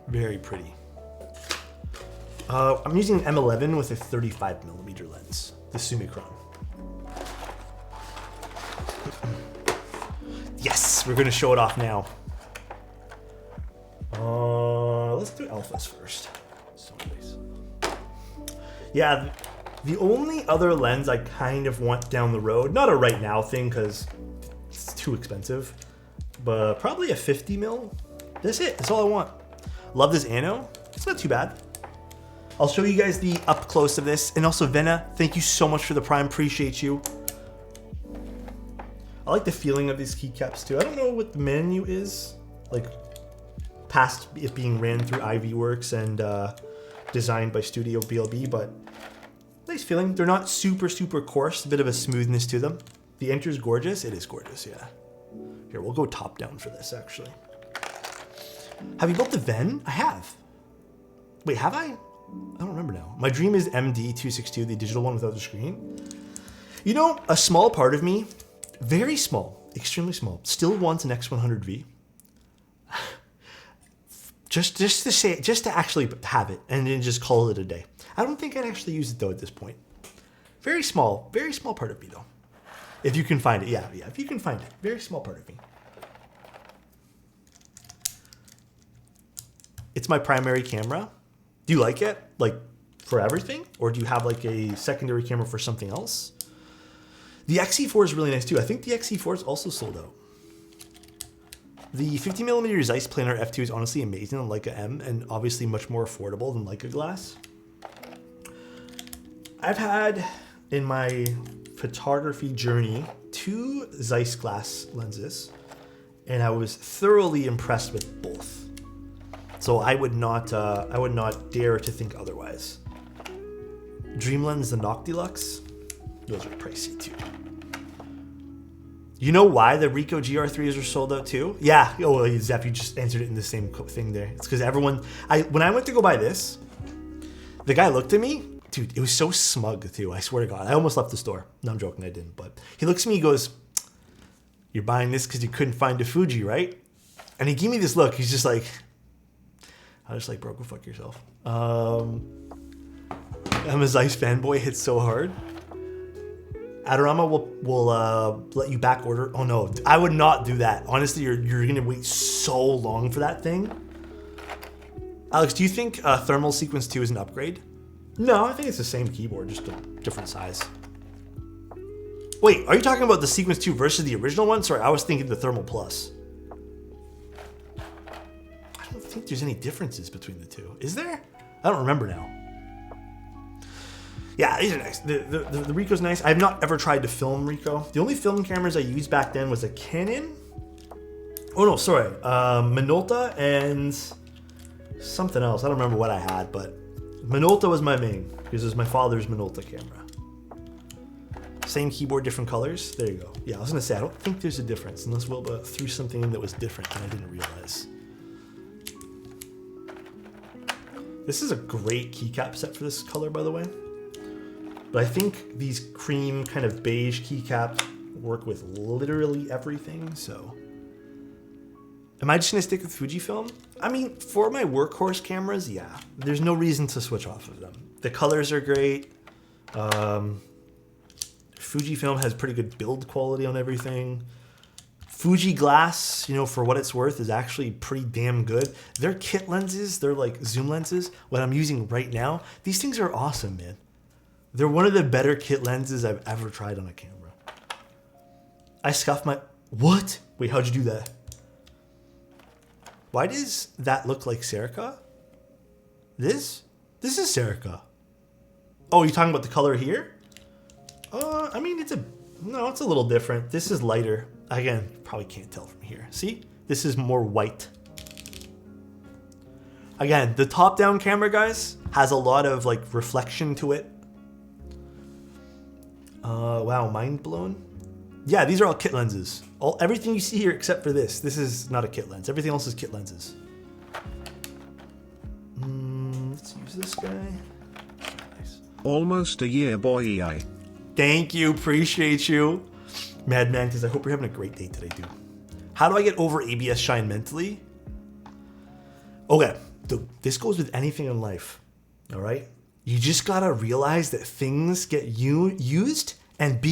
Very pretty. I'm using an M11 with a 35mm lens, the Summicron. Yes, we're gonna show it off now. Let's do alphas first. So nice. Yeah, the only other lens I kind of want down the road, not a right now thing because it's too expensive, but probably a 50mm. That's it. That's all I want. Love this ano. It's not too bad. I'll show you guys the up close of this. And also Venna, thank you so much for the Prime. Appreciate you. I like the feeling of these keycaps too. I don't know what the menu is, like past it being ran through IV Works and designed by Studio BLB, but nice feeling. They're not super, super coarse, a bit of a smoothness to them. The enter is gorgeous. It is gorgeous, yeah. Here, we'll go top down for this actually. Have you built the Ven? I have. Wait, have I? I don't remember now. My dream is MD262, the digital one without the screen. You know, a small part of me, very small, extremely small, still wants an X100V. just to actually have it and then just call it a day. I don't think I'd actually use it though at this point. Very small part of me though. If you can find it, yeah, if you can find it. Very small part of me. It's my primary camera. Do you like it? Like for everything? Or do you have like a secondary camera for something else? The XE4 is really nice too. I think the XE4 is also sold out. The 50mm Zeiss Planar F2 is honestly amazing on Leica M and obviously much more affordable than Leica glass. I've had in my photography journey 2 Zeiss glass lenses and I was thoroughly impressed with both. So I would not dare to think otherwise. Dreamlens, the Noctilux, those are pricey too. You know why the Ricoh GR3s are sold out too? Yeah, oh, Zeph, you just answered it in the same thing there. It's because everyone, when I went to go buy this, the guy looked at me, dude, it was so smug too, I swear to God. I almost left the store. No, I'm joking, I didn't. But he looks at me, he goes, "You're buying this because you couldn't find a Fuji, right?" And he gave me this look, he's just like, I was like, bro, go fuck yourself. I'm a Zeiss fanboy, hits so hard. Adorama will let you back order. Oh no, I would not do that. Honestly, you're gonna wait so long for that thing. Alex, do you think Thermal Sequence 2 is an upgrade? No, I think it's the same keyboard, just a different size. Wait, are you talking about the Sequence 2 versus the original one? Sorry, I was thinking the Thermal Plus. I don't think there's any differences between the two. Is there? I don't remember now. Yeah, these are nice. The Ricoh's nice. I've not ever tried to film Ricoh. The only film cameras I used back then was a Canon. Oh no, sorry. Minolta and something else. I don't remember what I had, but Minolta was my main because it was my father's Minolta camera. Same keyboard, different colors. There you go. Yeah, I was gonna say, I don't think there's a difference unless Wilba threw something in that was different and I didn't realize. This is a great keycap set for this color, by the way. But I think these cream kind of beige keycaps work with literally everything, so. Am I just gonna stick with Fujifilm? I mean, for my workhorse cameras, yeah. There's no reason to switch off of them. The colors are great. Fujifilm has pretty good build quality on everything. Fuji glass, you know, for what it's worth, is actually pretty damn good. Their kit lenses, they're like zoom lenses, what I'm using right now, these things are awesome, man. They're one of the better kit lenses I've ever tried on a camera. I scuffed my... What? Wait, how'd you do that? Why does that look like Serica? This? This is Serica. Oh, you're talking about the color here? I mean, it's a little different. This is lighter. Again, probably can't tell from here. See? This is more white. Again, the top-down camera, guys, has a lot of like reflection to it. Wow, mind blown. Yeah, these are all kit lenses. Everything you see here except for this. This is not a kit lens. Everything else is kit lenses. Let's use this guy. Nice. Almost a year, boy. Thank you. Appreciate you. Mad Mantis, I hope you're having a great day today, dude. How do I get over ABS shine mentally? Okay, dude, this goes with anything in life. All right? You just gotta realize that things get used, and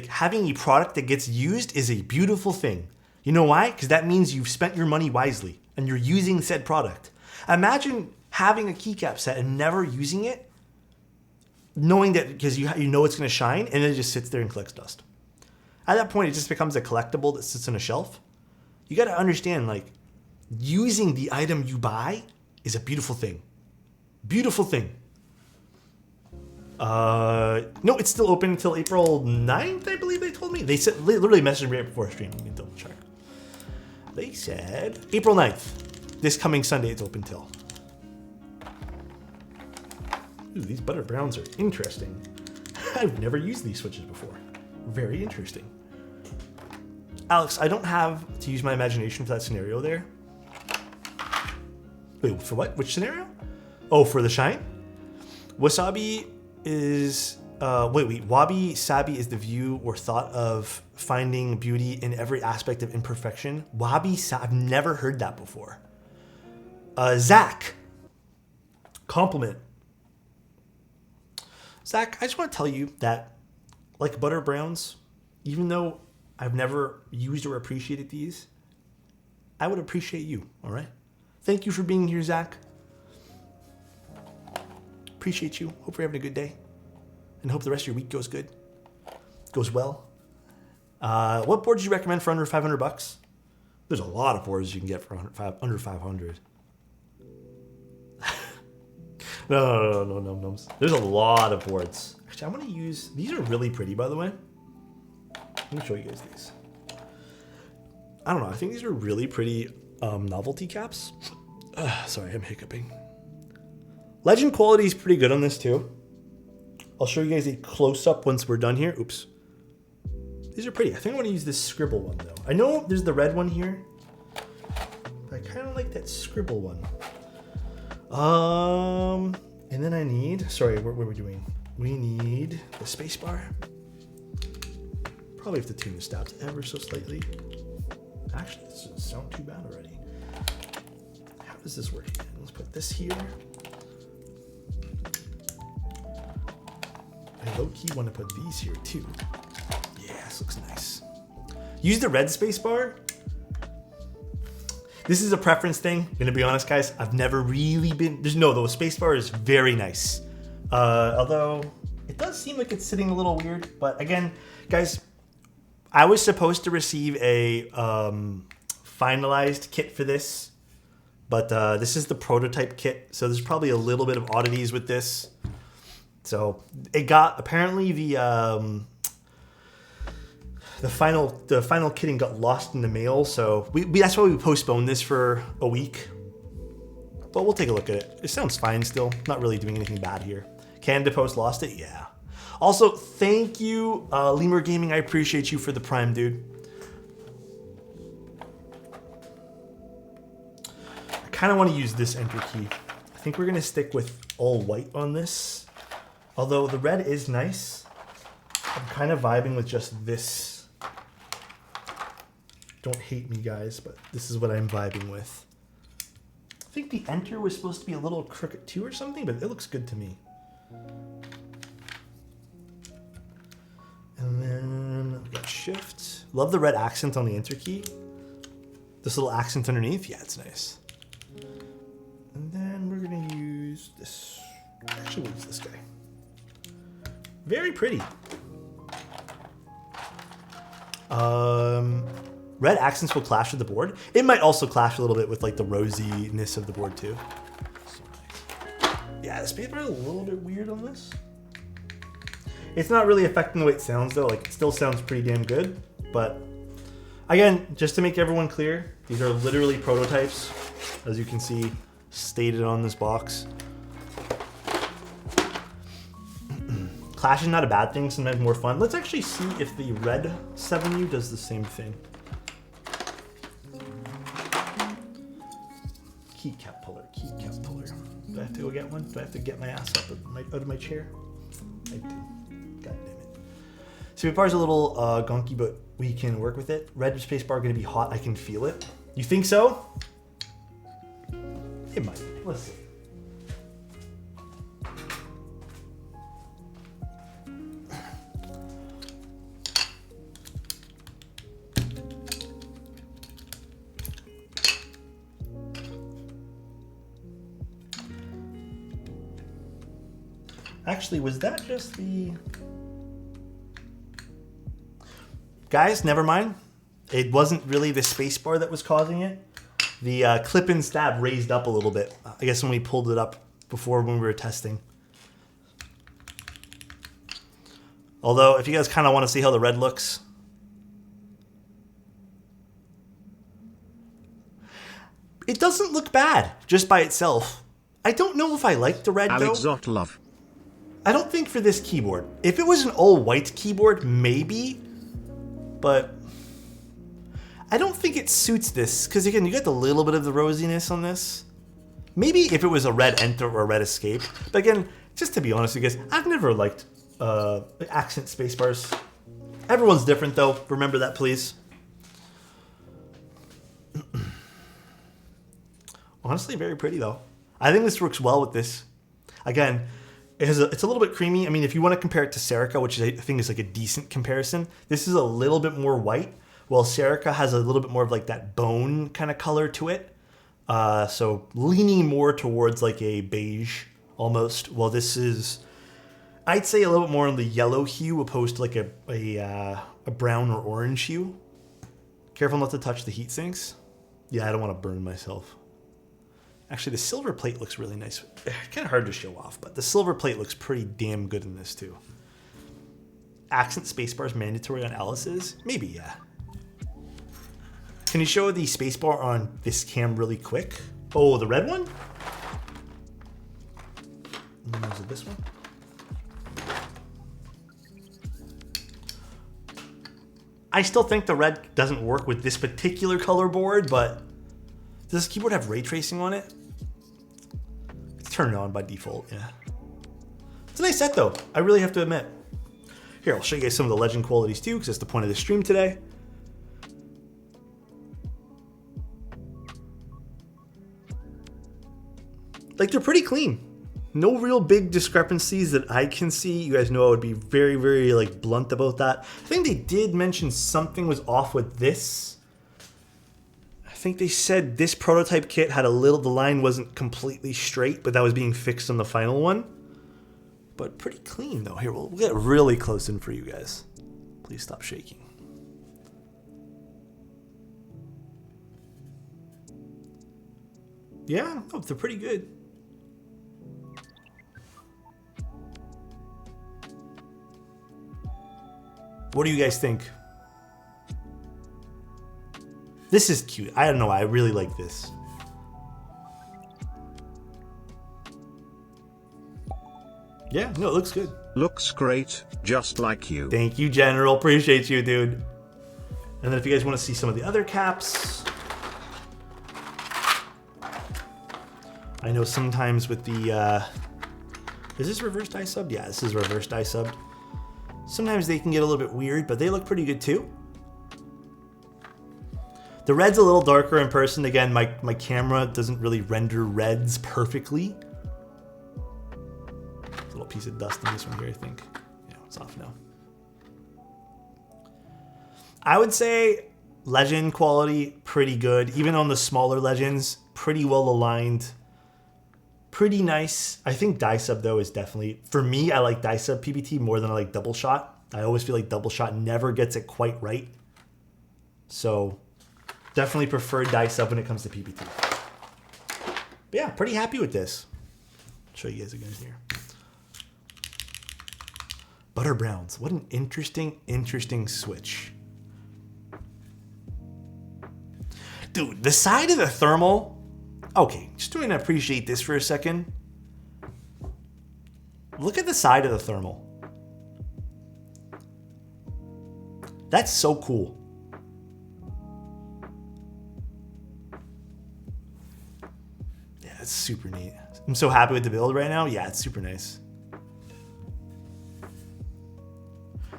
having a product that gets used is a beautiful thing. You know why? Because that means you've spent your money wisely and you're using said product. Imagine having a keycap set and never using it, knowing that because you know it's gonna shine, and then it just sits there and collects dust. At that point, it just becomes a collectible that sits on a shelf. You gotta understand, like, using the item you buy is a beautiful thing. Beautiful thing. No, it's still open until April 9th, I believe they told me. They literally messaged me right before streaming. You can double check. They said April 9th. This coming Sunday it's open till. Ooh, these butter browns are interesting. I've never used these switches before. Very interesting. Alex, I don't have to use my imagination for that scenario there. Wait, for what? Which scenario? Oh, for the shine? Wasabi is wabi sabi is the view or thought of finding beauty in every aspect of imperfection. I've never heard that before. Zach, compliment. Zach, I just want to tell you that, like butter browns, even though I've never used or appreciated these, I would appreciate you. All right. Thank you for being here, Zach. Appreciate you. Hope you're having a good day. And hope the rest of your week goes good. Goes well. What boards do you recommend for under 500 bucks? There's a lot of boards you can get for under 500. No. There's a lot of boards. Actually, I'm going to use... These are really pretty, by the way. Let me show you guys these. I don't know. I think these are really pretty novelty caps. Sorry, I'm hiccuping. Legend quality is pretty good on this too. I'll show you guys a close-up once we're done here. Oops. These are pretty. I think I want to use this scribble one though. I know there's the red one here. But I kind of like that scribble one. And then I need... Sorry, what were we doing? We need the space bar. Probably have to tune the stats ever so slightly. Actually, this doesn't sound too bad already. How does this work again? Let's put this here. I low-key want to put these here too. Yeah, this looks nice. Use the red space bar. This is a preference thing. I'm gonna be honest, guys. I've never really been... the space bar is very nice. Although, it does seem like it's sitting a little weird. But again, guys, I was supposed to receive a finalized kit for this. But this is the prototype kit. So there's probably a little bit of oddities with this. So it got... Apparently the final kitting got lost in the mail, so that's why we postponed this for a week. But we'll take a look at it. It sounds fine still. Not really doing anything bad here. Canada Post lost it? Yeah. Also, thank you, Lemur Gaming. I appreciate you for the Prime, dude. I kind of want to use this enter key. I think we're going to stick with all white on this. Although the red is nice. I'm kind of vibing with just this. Don't hate me, guys, but this is what I'm vibing with. I think the enter was supposed to be a little crooked too or something, but it looks good to me. And then we got shift. Love the red accent on the enter key. This little accent underneath, yeah, it's nice. And then we're gonna use this. Actually, we'll use this guy. Very pretty. Red accents will clash with the board. It might also clash a little bit with like the rosiness of the board too. Yeah, this paper is a little bit weird on this. It's not really affecting the way it sounds though. Like it still sounds pretty damn good. But again, just to make everyone clear, these are literally prototypes, as you can see stated on this box. Clash is not a bad thing, sometimes more fun. Let's actually see if the red 7U does the same thing. Keycap puller, keycap puller. Do I have to go get one? Do I have to get my ass up out of my chair? I do. God damn it. Spacebar's a little gonky, but we can work with it. Red spacebar gonna be hot. I can feel it. You think so? It might. Let's see. Actually, was that just the... Guys, never mind. It wasn't really the spacebar that was causing it. The clip and stab raised up a little bit. I guess when we pulled it up before when we were testing. Although, if you guys kind of want to see how the red looks. It doesn't look bad just by itself. I don't know if I like the red though. Alexotos. I don't think for this keyboard. If it was an all-white keyboard, maybe. But I don't think it suits this. Because again, you got a little bit of the rosiness on this. Maybe if it was a red enter or a red escape. But again, just to be honest with you guys, I've never liked accent spacebars. Everyone's different though. Remember that, please. Honestly, very pretty though. I think this works well with this. Again, it's a little bit creamy. I mean, if you want to compare it to Serica, which I think is like a decent comparison, this is a little bit more white, while Serica has a little bit more of like that bone kind of color to it. So leaning more towards like a beige almost, while this is, I'd say a little bit more on the yellow hue opposed to like a brown or orange hue. Careful not to touch the heat sinks. Yeah, I don't want to burn myself. Actually, the silver plate looks really nice. Kind of hard to show off, but the silver plate looks pretty damn good in this too. Accent spacebars mandatory on Alice's? Maybe, yeah. Can you show the spacebar on this cam really quick? Oh, the red one? Is it this one? I still think the red doesn't work with this particular color board, but does this keyboard have ray tracing on it? It's turned on by default, yeah. It's a nice set though, I really have to admit. Here, I'll show you guys some of the legend qualities too, because that's the point of the stream today. Like, they're pretty clean. No real big discrepancies that I can see. You guys know I would be very, very like blunt about that. I think they did mention something was off with this. I think they said this prototype kit had a little, the line wasn't completely straight, but that was being fixed on the final one. But pretty clean though. Here, we'll get really close in for you guys. Please stop shaking. Yeah, no, they're pretty good. What do you guys think? This is cute. I don't know. I really like this. Yeah, no, it looks good. Looks great, just like you. Thank you, General. Appreciate you, dude. And then if you guys want to see some of the other caps, I know sometimes with the, is this reverse die sub? Yeah, this is reverse die sub. Sometimes they can get a little bit weird, but they look pretty good too. The red's a little darker in person. Again, my camera doesn't really render reds perfectly. A little piece of dust in this one here, I think. Yeah, it's off now. I would say legend quality, pretty good. Even on the smaller legends, pretty well aligned. Pretty nice. I think die sub though is definitely, for me, I like die sub PBT more than I like double shot. I always feel like double shot never gets it quite right. So definitely prefer die sub when it comes to PBT. But yeah, pretty happy with this. I'll show you guys again here. Butter browns. What an interesting switch. Dude, the side of the thermal. Okay, just trying to appreciate this for a second. Look at the side of the thermal. That's so cool. Yeah, it's super neat. I'm so happy with the build right now. Yeah, it's super nice.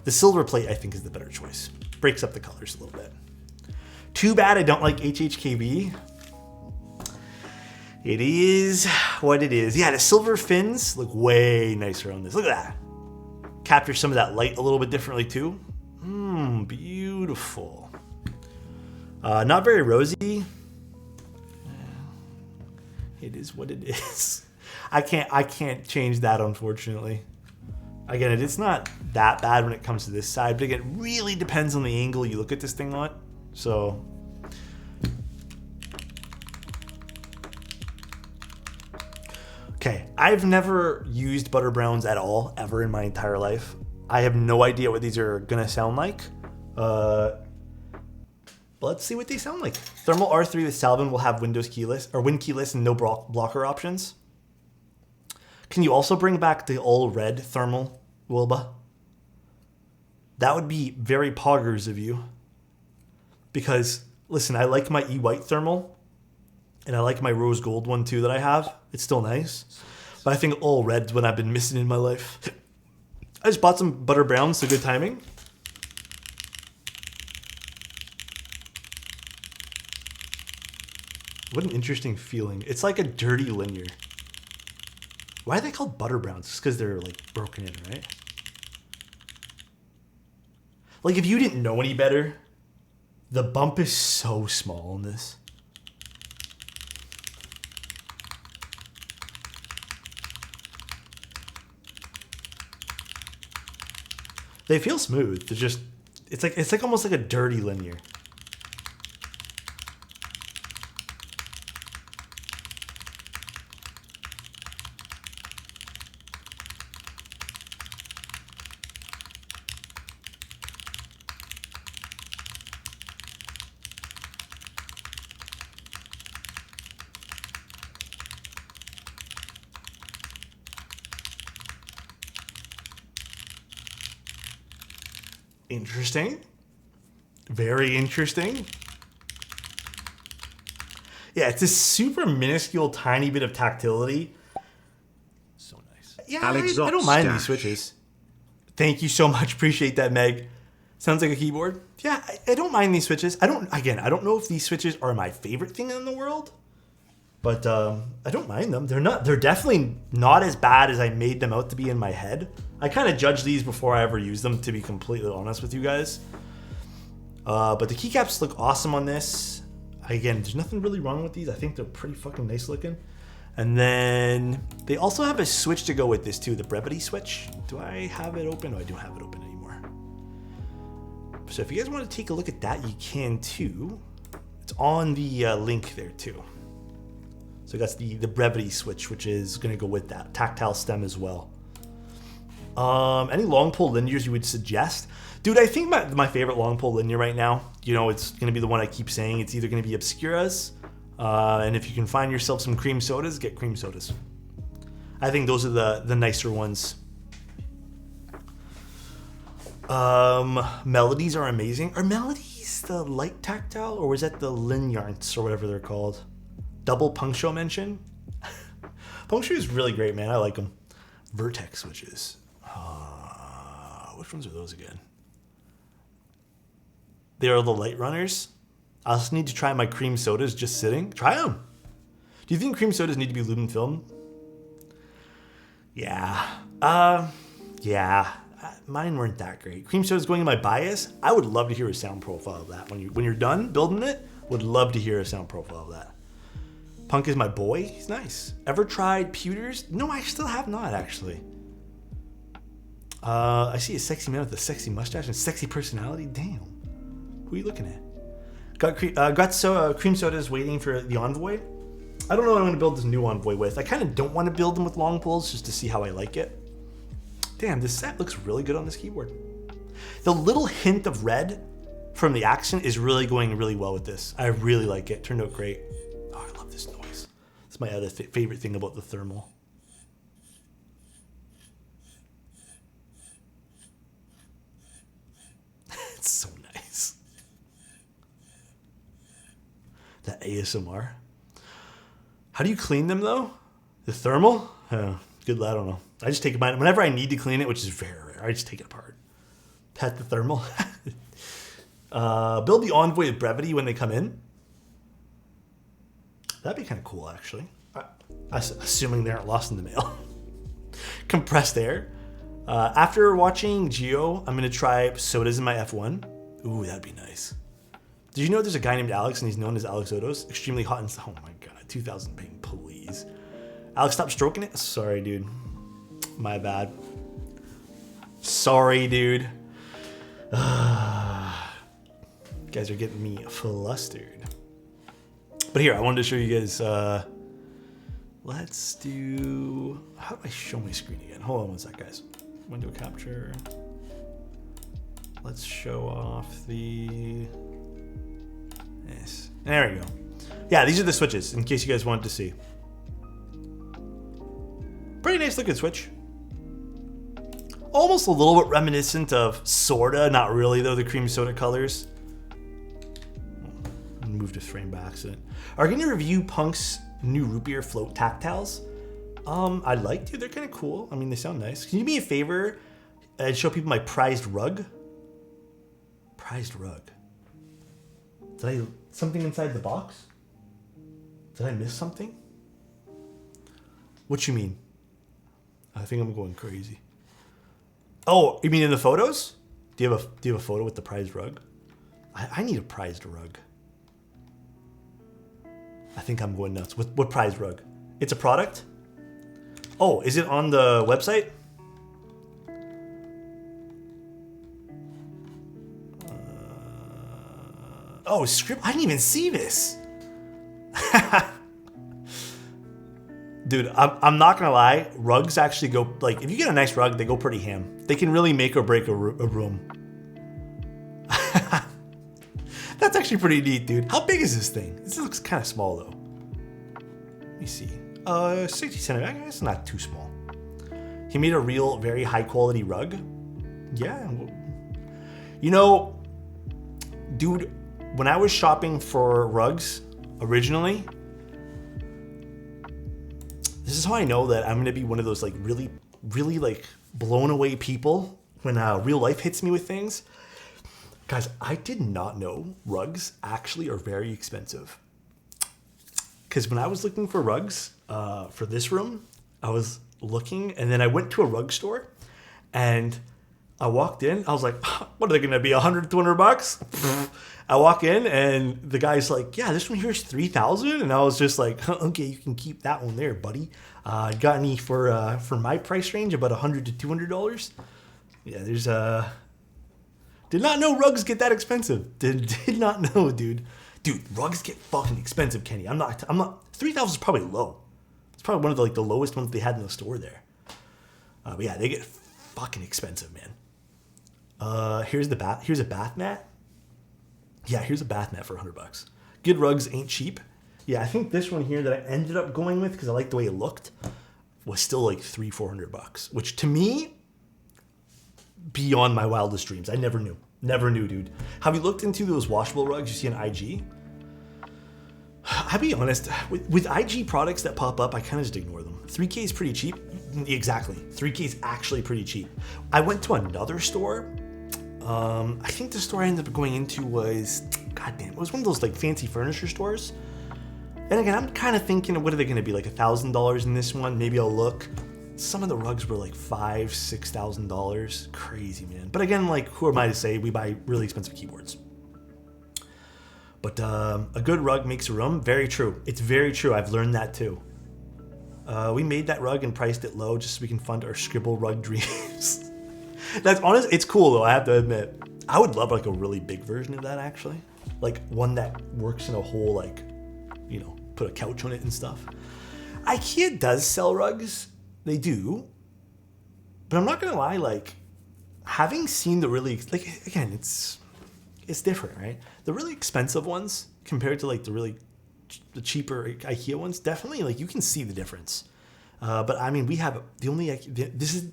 The silver plate, I think, is the better choice. Breaks up the colors a little bit. Too bad I don't like HHKB. It is what it is. Yeah, the silver fins look way nicer on this. Look at that. Capture some of that light a little bit differently too. Beautiful. Not very rosy. It is what it is. I can't change that, unfortunately. Again, it's not that bad when it comes to this side, but again, it really depends on the angle you look at this thing on. So okay, I've never used butter browns at all, ever in my entire life. I have no idea what these are gonna sound like. But let's see what they sound like. Thermal R3 with Salvin will have Windows keyless or Win keyless and no blocker options. Can you also bring back the all red thermal, Wilba? That would be very poggers of you. Because listen, I like my E-white thermal, and I like my rose gold one too that I have. It's still nice, but I think all red's what I've been missing in my life. I just bought some butter browns, so good timing. What an interesting feeling. It's like a dirty linear. Why are they called butter browns? Just because they're like broken in, right? Like if you didn't know any better, the bump is so small in this. They feel smooth. They're just, it's like almost like a dirty linear. Interesting. Very interesting. Yeah, it's a super minuscule, tiny bit of tactility. So nice. Yeah, I don't mind these switches. Thank you so much. Appreciate that, Meg. Sounds like a keyboard. Yeah, I don't mind these switches. I don't know if these switches are my favorite thing in the world, but I don't mind them. They're definitely not as bad as I made them out to be in my head. I kind of judge these before I ever use them, to be completely honest with you guys. But the keycaps look awesome on this. Again, there's nothing really wrong with these. I think they're pretty fucking nice looking. And then they also have a switch to go with this too, the brevity switch. Do I have it open? No, I don't have it open anymore. So if you guys want to take a look at that, you can too. It's on the link there too. So that's the brevity switch, which is going to go with that tactile stem as well. Any long pull linears you would suggest? Dude, I think my favorite long pull linear right now, you know, it's going to be the one I keep saying. It's either going to be Obscuras, and if you can find yourself some cream sodas, get cream sodas. I think those are the nicer ones. Melodies are amazing. Are melodies the light tactile, or was that the Linyarts or whatever they're called? Double puncture mention. Puncture is really great, man. I like them. Vertex switches. Which ones are those again? They are the light runners. I also need to try my cream sodas just sitting. Try them. Do you think cream sodas need to be lumen film? Yeah. Yeah. Mine weren't that great. Cream soda's going in my bias. I would love to hear a sound profile of that. When you're done building it, would love to hear a sound profile of that. Punk is my boy. He's nice. Ever tried pewters? No, I still have not, actually. I see a sexy man with a sexy mustache and sexy personality. Damn. Who are you looking at? Got cream sodas waiting for the Envoy. I don't know what I'm going to build this new Envoy with. I kind of don't want to build them with long pulls just to see how I like it. Damn, this set looks really good on this keyboard. The little hint of red from the accent is really going really well with this. I really like it. Turned out great. Oh, I love this noise. It's my other favorite thing about the thermal. It's so The ASMR. How do you clean them though? The thermal? Good. I don't know. I just take it whenever I need to clean it, which is very rare. I just take it apart. Pet the thermal. Build the envoy with brevity when they come in. That'd be kind of cool, actually. Assuming they aren't lost in the mail. Compressed air. After watching Geo, I'm going to try sodas in my F1. Ooh, that'd be nice. Did you know there's a guy named Alex and he's known as Alexotos? Extremely hot and... Oh my god, 2,000 ping, please. Alex, stop stroking it. Sorry, dude. My bad. Sorry, dude. You guys are getting me flustered. But here, I wanted to show you guys... let's do... How do I show my screen again? Hold on one sec, guys. Window capture. Let's show off the... Yes. There we go. Yeah, these are the switches, in case you guys wanted to see. Pretty nice looking switch. Almost a little bit reminiscent of sorta, not really though, the cream soda colors. Moved a frame by accident. Are you gonna review Punk's new root beer float tactiles? I'd like to. They're kind of cool. I mean, they sound nice. Can you do me a favor and show people my prized rug? Prized rug. Did I... Something inside the box? Did I miss something? What you mean? I think I'm going crazy. Oh, you mean in the photos? Do you have a photo with the prized rug? I need a prized rug. I think I'm going nuts. What prized rug? It's a product? Oh, is it on the website? Oh, script. I didn't even see this. Dude, I'm not gonna lie. Rugs actually go, like, if you get a nice rug, they go pretty ham. They can really make or break a room. That's actually pretty neat, dude. How big is this thing? This looks kind of small, though. Let me see. 60 centimeters. It's not too small. He made a real, very high quality rug. Yeah. You know, dude, when I was shopping for rugs originally, this is how I know that I'm going to be one of those like really, really like blown away people when real life hits me with things. Guys, I did not know rugs actually are very expensive. Because when I was looking for rugs for this room, I was looking and then I went to a rug store and I walked in. I was like, what are they going to be, 100, 200 bucks? I walk in and the guy's like, yeah, this one here is 3,000. And I was just like, okay, you can keep that one there, buddy. Got any for my price range, about $100 to $200? Yeah, there's did not know rugs get that expensive. Did not know, dude. Dude, rugs get fucking expensive, Kenny. I'm not 3,000 is probably low. It's probably one of the, like, the lowest ones they had in the store there. But yeah, they get fucking expensive, man. Here's a bath mat. Yeah, here's a bath mat for $100. Good rugs ain't cheap. Yeah, I think this one here that I ended up going with because I liked the way it looked was still like $300-400, which to me, beyond my wildest dreams. I never knew, dude. Have you looked into those washable rugs you see on IG? I'll be honest, with IG products that pop up, I kind of just ignore them. 3K is pretty cheap. Exactly, 3K is actually pretty cheap. I went to another store. I think the store I ended up going into was, goddamn, it was one of those like fancy furniture stores. And again, I'm kind of thinking, what are they going to be, like $1,000 in this one? Maybe I'll look. Some of the rugs were like $5,000-6,000. Crazy, man. But again, like, who am I to say? We buy really expensive keyboards. But a good rug makes a room. Very true. It's very true. I've learned that too. We made that rug and priced it low just so we can fund our scribble rug dreams. That's honest. It's cool though, I have to admit. I would love like a really big version of that actually. Like one that works in a whole, like, you know, put a couch on it and stuff. IKEA does sell rugs. They do. But I'm not going to lie, like, having seen the really, like, again, it's different, right? The really expensive ones compared to like the cheaper IKEA ones, definitely, like, you can see the difference. But I mean, we have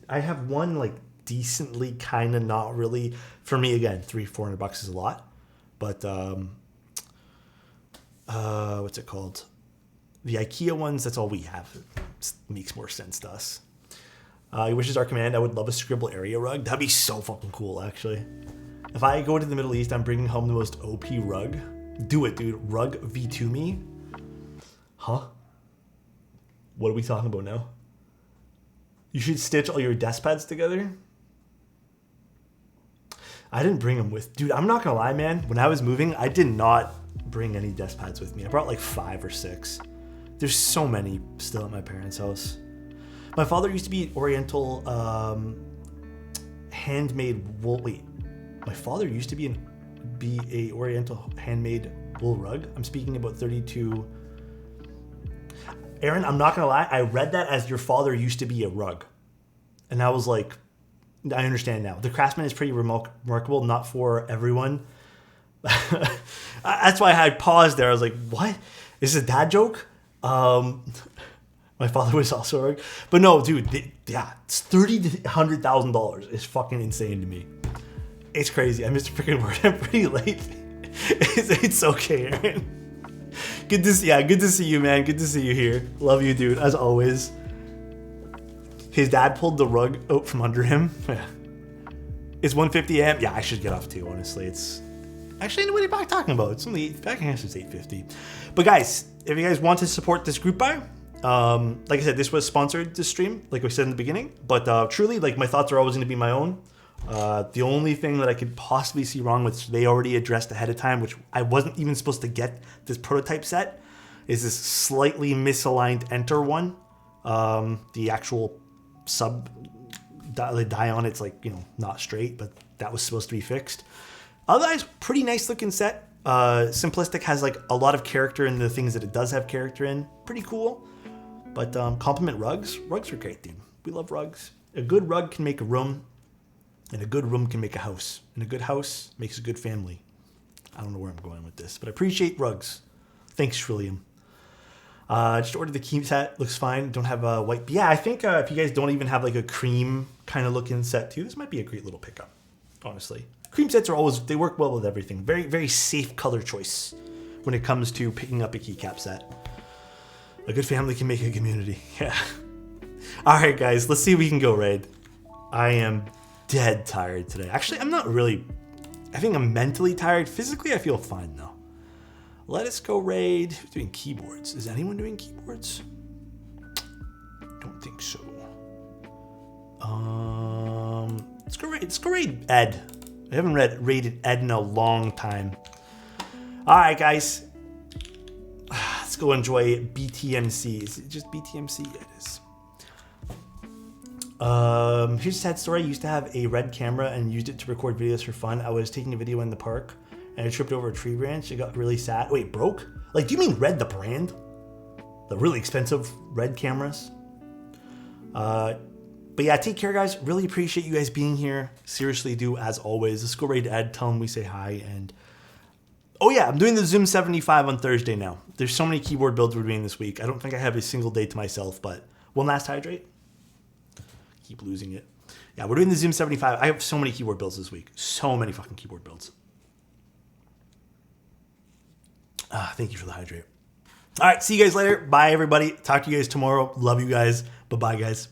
I have one like decently kind of not really, for me again, $300-400 is a lot. But what's it called? The IKEA ones, that's all we have. It makes more sense to us. He wishes our command, I would love a scribble area rug. That'd be so fucking cool, actually. If I go to the Middle East, I'm bringing home the most OP rug. Do it, dude. Rug V2 me? Huh? What are we talking about now? You should stitch all your desk pads together? I didn't bring them with... Dude, I'm not gonna lie, man. When I was moving, I did not bring any desk pads with me. I brought like 5 or 6. There's so many still at my parents' house. My father used to be Oriental handmade wool... Wait. My father used to be a Oriental handmade wool rug. I'm speaking about 32... Aaron, I'm not gonna lie. I read that as your father used to be a rug. And I was like... I understand now. The Craftsman is pretty remarkable, not for everyone. That's why I paused there. I was like, what? Is this a dad joke? My father was also a rug. But no, dude, it's $30,000 to $100,000 is fucking insane to me. It's crazy. I missed a freaking word. I'm pretty late. It's okay, Aaron. Good to see you, man. Good to see you here. Love you, dude, as always. His dad pulled the rug out from under him. It's 150 AM. Yeah, I should get off too, honestly. It's actually, what are you talking about? It's only back in it's 850. But guys, if you guys want to support this group buy, like I said, this was sponsored, this stream, like we said in the beginning. But truly, like, my thoughts are always going to be my own. The only thing that I could possibly see wrong, which they already addressed ahead of time, which I wasn't even supposed to get this prototype set, is this slightly misaligned enter one. The actual the die on it's like, not straight, but that was supposed to be fixed. Otherwise, pretty nice looking set. Simplistic has like a lot of character in the things that it does have character in. Pretty cool. But compliment rugs. Rugs are great, dude. We love rugs. A good rug can make a room, and a good room can make a house. And a good house makes a good family. I don't know where I'm going with this, but I appreciate rugs. Thanks, Trillium. Just ordered the key set. Looks fine. Don't have a white. But yeah, I think if you guys don't even have like a cream kind of looking set too, this might be a great little pickup, honestly. Cream sets they work well with everything. Very, very safe color choice when it comes to picking up a keycap set. A good family can make a community. Yeah. All right, guys, let's see if we can go raid. I am dead tired today. Actually, I'm not really. I think I'm mentally tired. Physically, I feel fine though. Let us go raid. Who's doing keyboards? Is anyone doing keyboards? Don't think so. Let's go raid. Let's go raid Ed. I haven't raided Ed in a long time. All right, guys. Let's go enjoy BTMC. Is it just BTMC? Yeah, it is. Here's a sad story. I used to have a Red camera and used it to record videos for fun. I was taking a video in the park and I tripped over a tree branch. It got really sad. Wait, broke? Like, do you mean Red the brand? The really expensive Red cameras? But yeah, take care, guys. Really appreciate you guys being here. Seriously do, as always. Let's go raid to Ed. Tell him we say hi. And oh yeah, I'm doing the Zoom 75 on Thursday now. There's so many keyboard builds we're doing this week. I don't think I have a single day to myself, but one last hydrate. Keep losing it. Yeah, we're doing the Zoom 75. I have so many keyboard builds this week. So many fucking keyboard builds. Thank you for the hydrate. All right, see you guys later. Bye, everybody. Talk to you guys tomorrow. Love you guys. Bye-bye, guys.